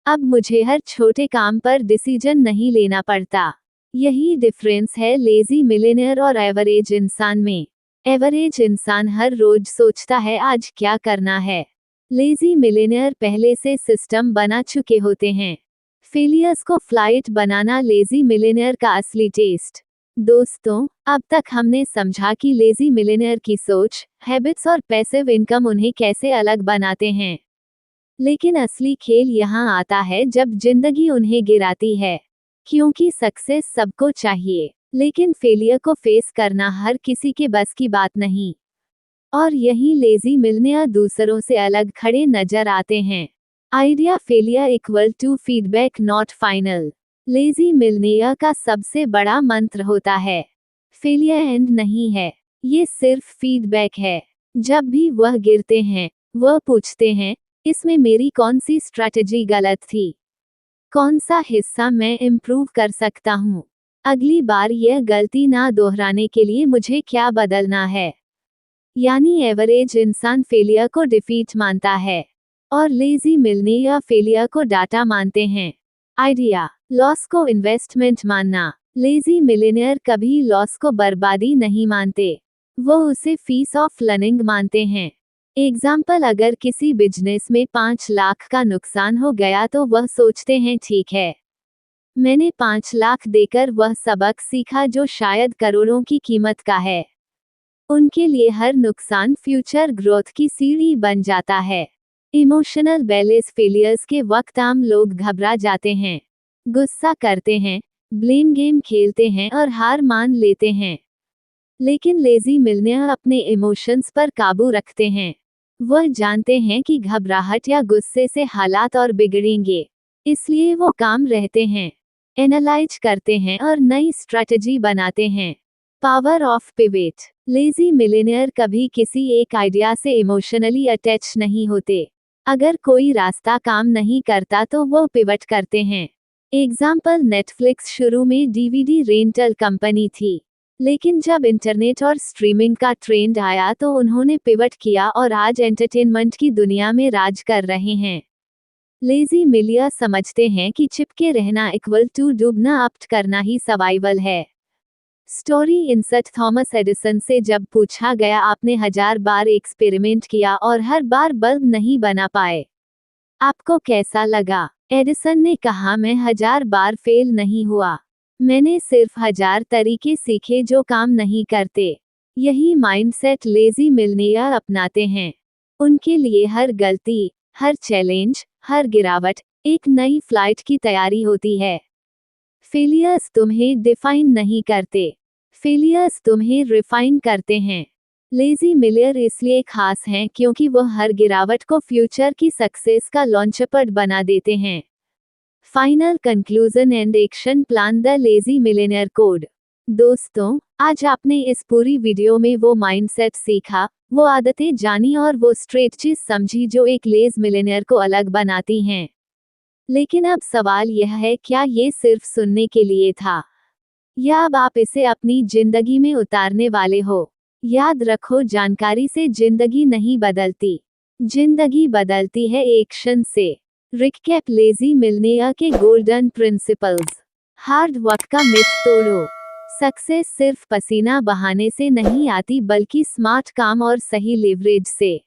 अब मुझे हर छोटे काम पर डिसीजन नहीं लेना पड़ता। यही डिफरेंस है लेजी मिलियनेयर और एवरेज इंसान में। एवरेज इंसान हर रोज सोचता है आज क्या करना है। लेजी मिलियनेयर पहले से सिस्टम बना चुके होते हैं। फेलियर्स को फ्लाइट बनाना लेजी मिलियनेयर का असली टेस्ट। दोस्तों, अब तक हमने समझा कि लेजी मिलियनेयर की सोच, हैबिट्स और पैसिव इनकम उन्हें कैसे अलग बनाते हैं। लेकिन असली खेल यहाँ आता है जब जिंदगी उन्हें गिराती है। क्योंकि सक्सेस सबको चाहिए, लेकिन फेलियर को फेस करना हर किसी के बस की बात नहीं। और यही लेजी मिलियनेयर दूसरों से अलग खड़े नजर आते हैं। Idea failure equal to feedback not final. Lazy millionaire का सबसे बड़ा मंत्र होता है, फेलियर एंड नहीं है, ये सिर्फ फीडबैक है। जब भी वह गिरते हैं, वह पूछते हैं, इसमें मेरी कौन सी स्ट्रैटेजी गलत थी? कौन सा हिस्सा मैं इम्प्रूव कर सकता हूँ? अगली बार यह गलती ना दोहराने के लिए मुझे क्या बदलना है? यानी एवरेज इंसान फेलियर को डिफीट मानता है और लेजी मिलियनेयर फेलियर को डाटा मानते हैं। आइडिया, लॉस को इन्वेस्टमेंट मानना। लेजी मिलियनेयर कभी लॉस को बर्बादी नहीं मानते, वो उसे फीस ऑफ लर्निंग मानते हैं। एग्जाम्पल, अगर किसी बिजनेस में 5 लाख का नुकसान हो गया तो वह सोचते हैं ठीक है, मैंने 5 लाख देकर वह सबक सीखा जो शायद करोड़ों की कीमत का है। उनके लिए हर नुकसान फ्यूचर ग्रोथ की सीढ़ी बन जाता है। इमोशनल बैलेंस फेलियर्स के वक्त आम लोग घबरा जाते हैं, गुस्सा करते हैं, ब्लेम गेम खेलते हैं और हार मान लेते हैं। लेकिन लेजी मिलियनेयर अपने इमोशंस पर काबू रखते हैं। वह जानते हैं कि घबराहट या गुस्से से हालात और बिगड़ेंगे, इसलिए वो काम रहते हैं, एनालाइज करते हैं और नई स्ट्रैटेजी बनाते हैं। Power of pivot. Lazy millionaire कभी किसी एक आइडिया से इमोशनली अटैच नहीं होते। अगर कोई रास्ता काम नहीं करता तो वो पिवट करते हैं। एग्जाम्पल, नेटफ्लिक्स शुरू में डीवीडी रेंटल कंपनी थी, लेकिन जब इंटरनेट और स्ट्रीमिंग का ट्रेंड आया तो उन्होंने पिवट किया और आज एंटरटेनमेंट की दुनिया में राज कर रहे हैं। लेजी मिलियनेयर समझते हैं कि चिपके रहना इक्वल टू डूबना, अप्ट करना ही सर्वाइवल है। स्टोरी इंसर्ट, थॉमस एडिसन से जब पूछा गया आपने 1000 बार एक्सपेरिमेंट किया और हर बार बल्ब नहीं बना पाए, आपको कैसा लगा? एडिसन ने कहा, मैं 1000 बार फेल नहीं हुआ। मैंने सिर्फ 1000 तरीके सीखे जो काम नहीं करते। यही माइंडसेट लेजी मिलनियर अपनाते हैं। उनके लिए हर गलती, हर चैलेंज, हर गिरावट एक नई फ्लाइट की तैयारी होती है। फेलियर्स तुम्हें डिफाइन नहीं करते, फेलियर्स तुम्हें रिफाइन करते हैं। लेजी मिलियर इसलिए खास हैं क्योंकि वो हर गिरावट को फ्यूचर की सक्सेस का लॉन्चपैड बना देते हैं। Final conclusion and action plan, the lazy millionaire code. दोस्तों, आज आपने इस पूरी वीडियो में वो माइंडसेट सीखा, वो आदतें जानी और वो स्ट्रेटजीज समझी जो एक लेज मिलियनेयर को अलग बनाती हैं। लेकिन अब सवाल यह है, क्या ये सिर्फ सुनने के लिए था, या अब आप इसे अपनी जिंदगी में उतारने वाले हो? याद रखो, जानकारी से जिंदगी नहीं बदलती, जिंदगी बदलती है एक्शन से। रिकैप, लेजी मिलनियर के गोल्डन प्रिंसिपल्स। हार्ड वर्क का मिथ तोड़ो। सक्सेस सिर्फ पसीना बहाने से नहीं आती बल्कि स्मार्ट काम और सही लेवरेज से।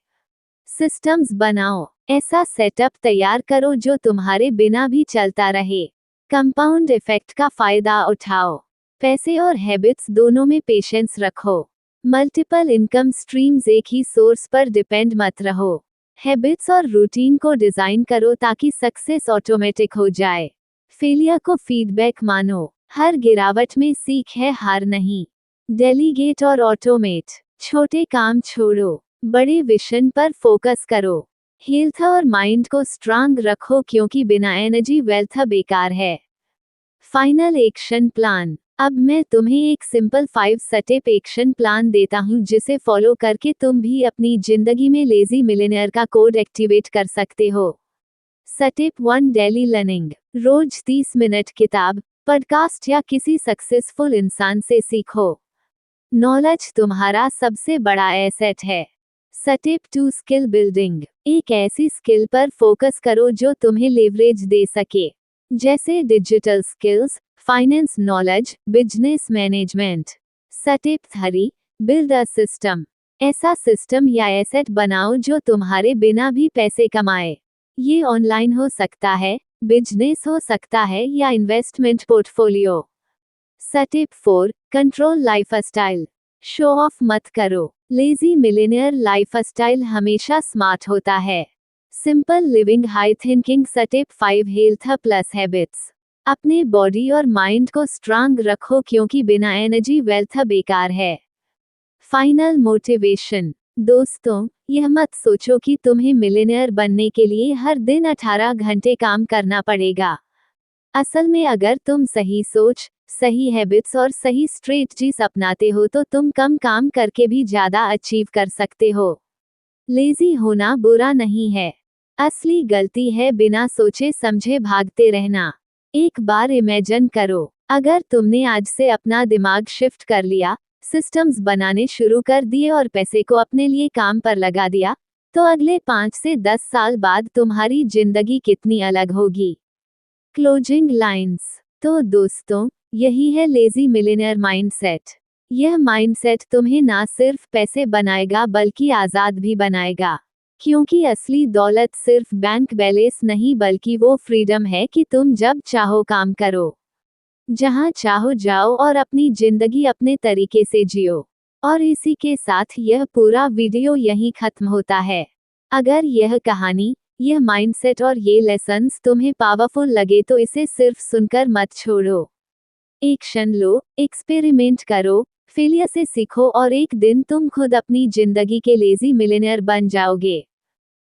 सिस्टम्स बनाओ, ऐसा सेटअप तैयार करो जो तुम्हारे बिना भी चलता रहे। कंपाउंड इफेक्ट का फायदा उठाओ। पैसे और हैबिट्स दोनों में पेशेंस रखो। मल्टीपल इनकम स्ट्रीम्स, एक ही सोर्स पर डिपेंड मत रहो। हैबिट्स और रूटीन को डिजाइन करो ताकि सक्सेस ऑटोमेटिक हो जाए। फेलियर को फीडबैक मानो, हर गिरावट में सीख है, हार नहीं। डेलीगेट और ऑटोमेट, छोटे काम छोड़ो, बड़े विजन पर फोकस करो। हेल्थ और माइंड को स्ट्रांग रखो क्योंकि बिना एनर्जी वेल्थ बेकार है। फाइनल एक्शन प्लान, अब मैं तुम्हें एक सिंपल 5 स्टेप एक्शन प्लान देता हूं जिसे फॉलो करके तुम भी अपनी जिंदगी में लेजी मिलियनेयर का कोड एक्टिवेट कर सकते हो। Step 1, daily learning. रोज 30 मिनट किताब, पॉडकास्ट या किसी सक्सेसफुल इंसान से सीखो। नॉलेज तुम्हारा सबसे बड़ा एसेट है। Step 2, skill building. एक ऐसी स्किल पर फोकस करो जो तुम्हें लेवरेज दे सके, जैसे digital skills, finance knowledge, business management. Step 3, build a system. ऐसा सिस्टम या एसेट बनाओ जो तुम्हारे बिना भी पैसे कमाए। ये ऑनलाइन हो सकता है, बिजनेस हो सकता है या investment portfolio. Step 4, control lifestyle. Show off मत करो, लेजी मिलियनेयर लाइफस्टाइल हमेशा स्मार्ट होता है। Simple living, high thinking. Step 5, health plus habits. अपने बॉडी और माइंड को स्ट्रांग रखो क्योंकि बिना एनर्जी वेल्थ बेकार है। फाइनल मोटिवेशन, दोस्तों, यह मत सोचो कि तुम्हें मिलियनेयर बनने के लिए हर दिन 18 घंटे काम करना पड़ेगा। असल में अगर तुम सही सोच, सही हैबिट्स और सही स्ट्रेटजीज अपनाते हो तो तुम कम काम करके भी ज्यादा अचीव कर सकते हो। लेजी होना बुरा नहीं है, असली गलती है बिना सोचे समझे भागते रहना। एक बार इमेजिन करो, अगर तुमने आज से अपना दिमाग शिफ्ट कर लिया, सिस्टम्स बनाने शुरू कर दिए और पैसे को अपने लिए काम पर लगा दिया, तो अगले 5 से 10 साल बाद तुम्हारी जिंदगी कितनी अलग होगी। क्लोजिंग लाइंस, तो दोस्तों, यही है लेजी मिलियनेयर माइंडसेट। यह माइंडसेट तुम्हें ना सिर्फ पैसे बनाएगा बल्कि आजाद भी बनाएगा, क्योंकि असली दौलत सिर्फ बैंक बैलेंस नहीं बल्कि वो फ्रीडम है कि तुम जब चाहो काम करो, जहां चाहो जाओ और अपनी जिंदगी अपने तरीके से जियो। और इसी के साथ यह पूरा वीडियो यहीं खत्म होता है। अगर यह कहानी, यह माइंडसेट और ये लेसन्स तुम्हें पावरफुल लगे तो इसे सिर्फ सुनकर मत छोड़ो। एक्शन लो, एक्सपेरिमेंट करो, फेलियर से सीखो और एक दिन तुम खुद अपनी जिंदगी के लेजी मिलियनेयर बन जाओगे।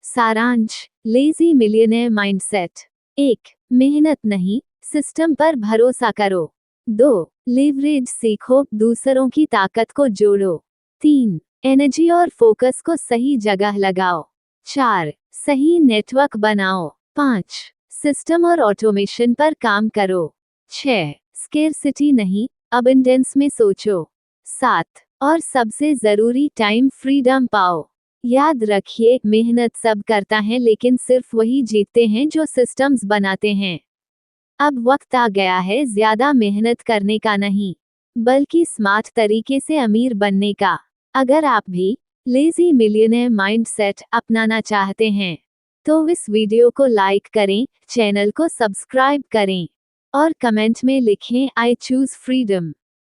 सारांश, लेजी मिलियनेयर माइंडसेट। 1, मेहनत नहीं, सिस्टम पर भरोसा करो। 2, लेवरेज सीखो, दूसरों की ताकत को जोड़ो। 3, एनर्जी और फोकस को सही जगह लगाओ। 4, सही नेटवर्क बनाओ। 5, सिस्टम और ऑटोमेशन पर काम करो। 6, स्केर्सिटी नहीं, अबंडेंस में सोचो। 7, और सबसे जरूरी, टाइम फ्रीडम पाओ। याद रखिए, मेहनत सब करता है लेकिन सिर्फ वही जीतते हैं जो सिस्टम्स बनाते हैं। अब वक्त आ गया है ज्यादा मेहनत करने का नहीं, बल्कि स्मार्ट तरीके से अमीर बनने का। अगर आप भी लेजी मिलियनेयर माइंडसेट अपनाना चाहते हैं तो इस वीडियो को लाइक करें, चैनल को सब्सक्राइब करें और कमेंट में लिखें आई चूज फ्रीडम।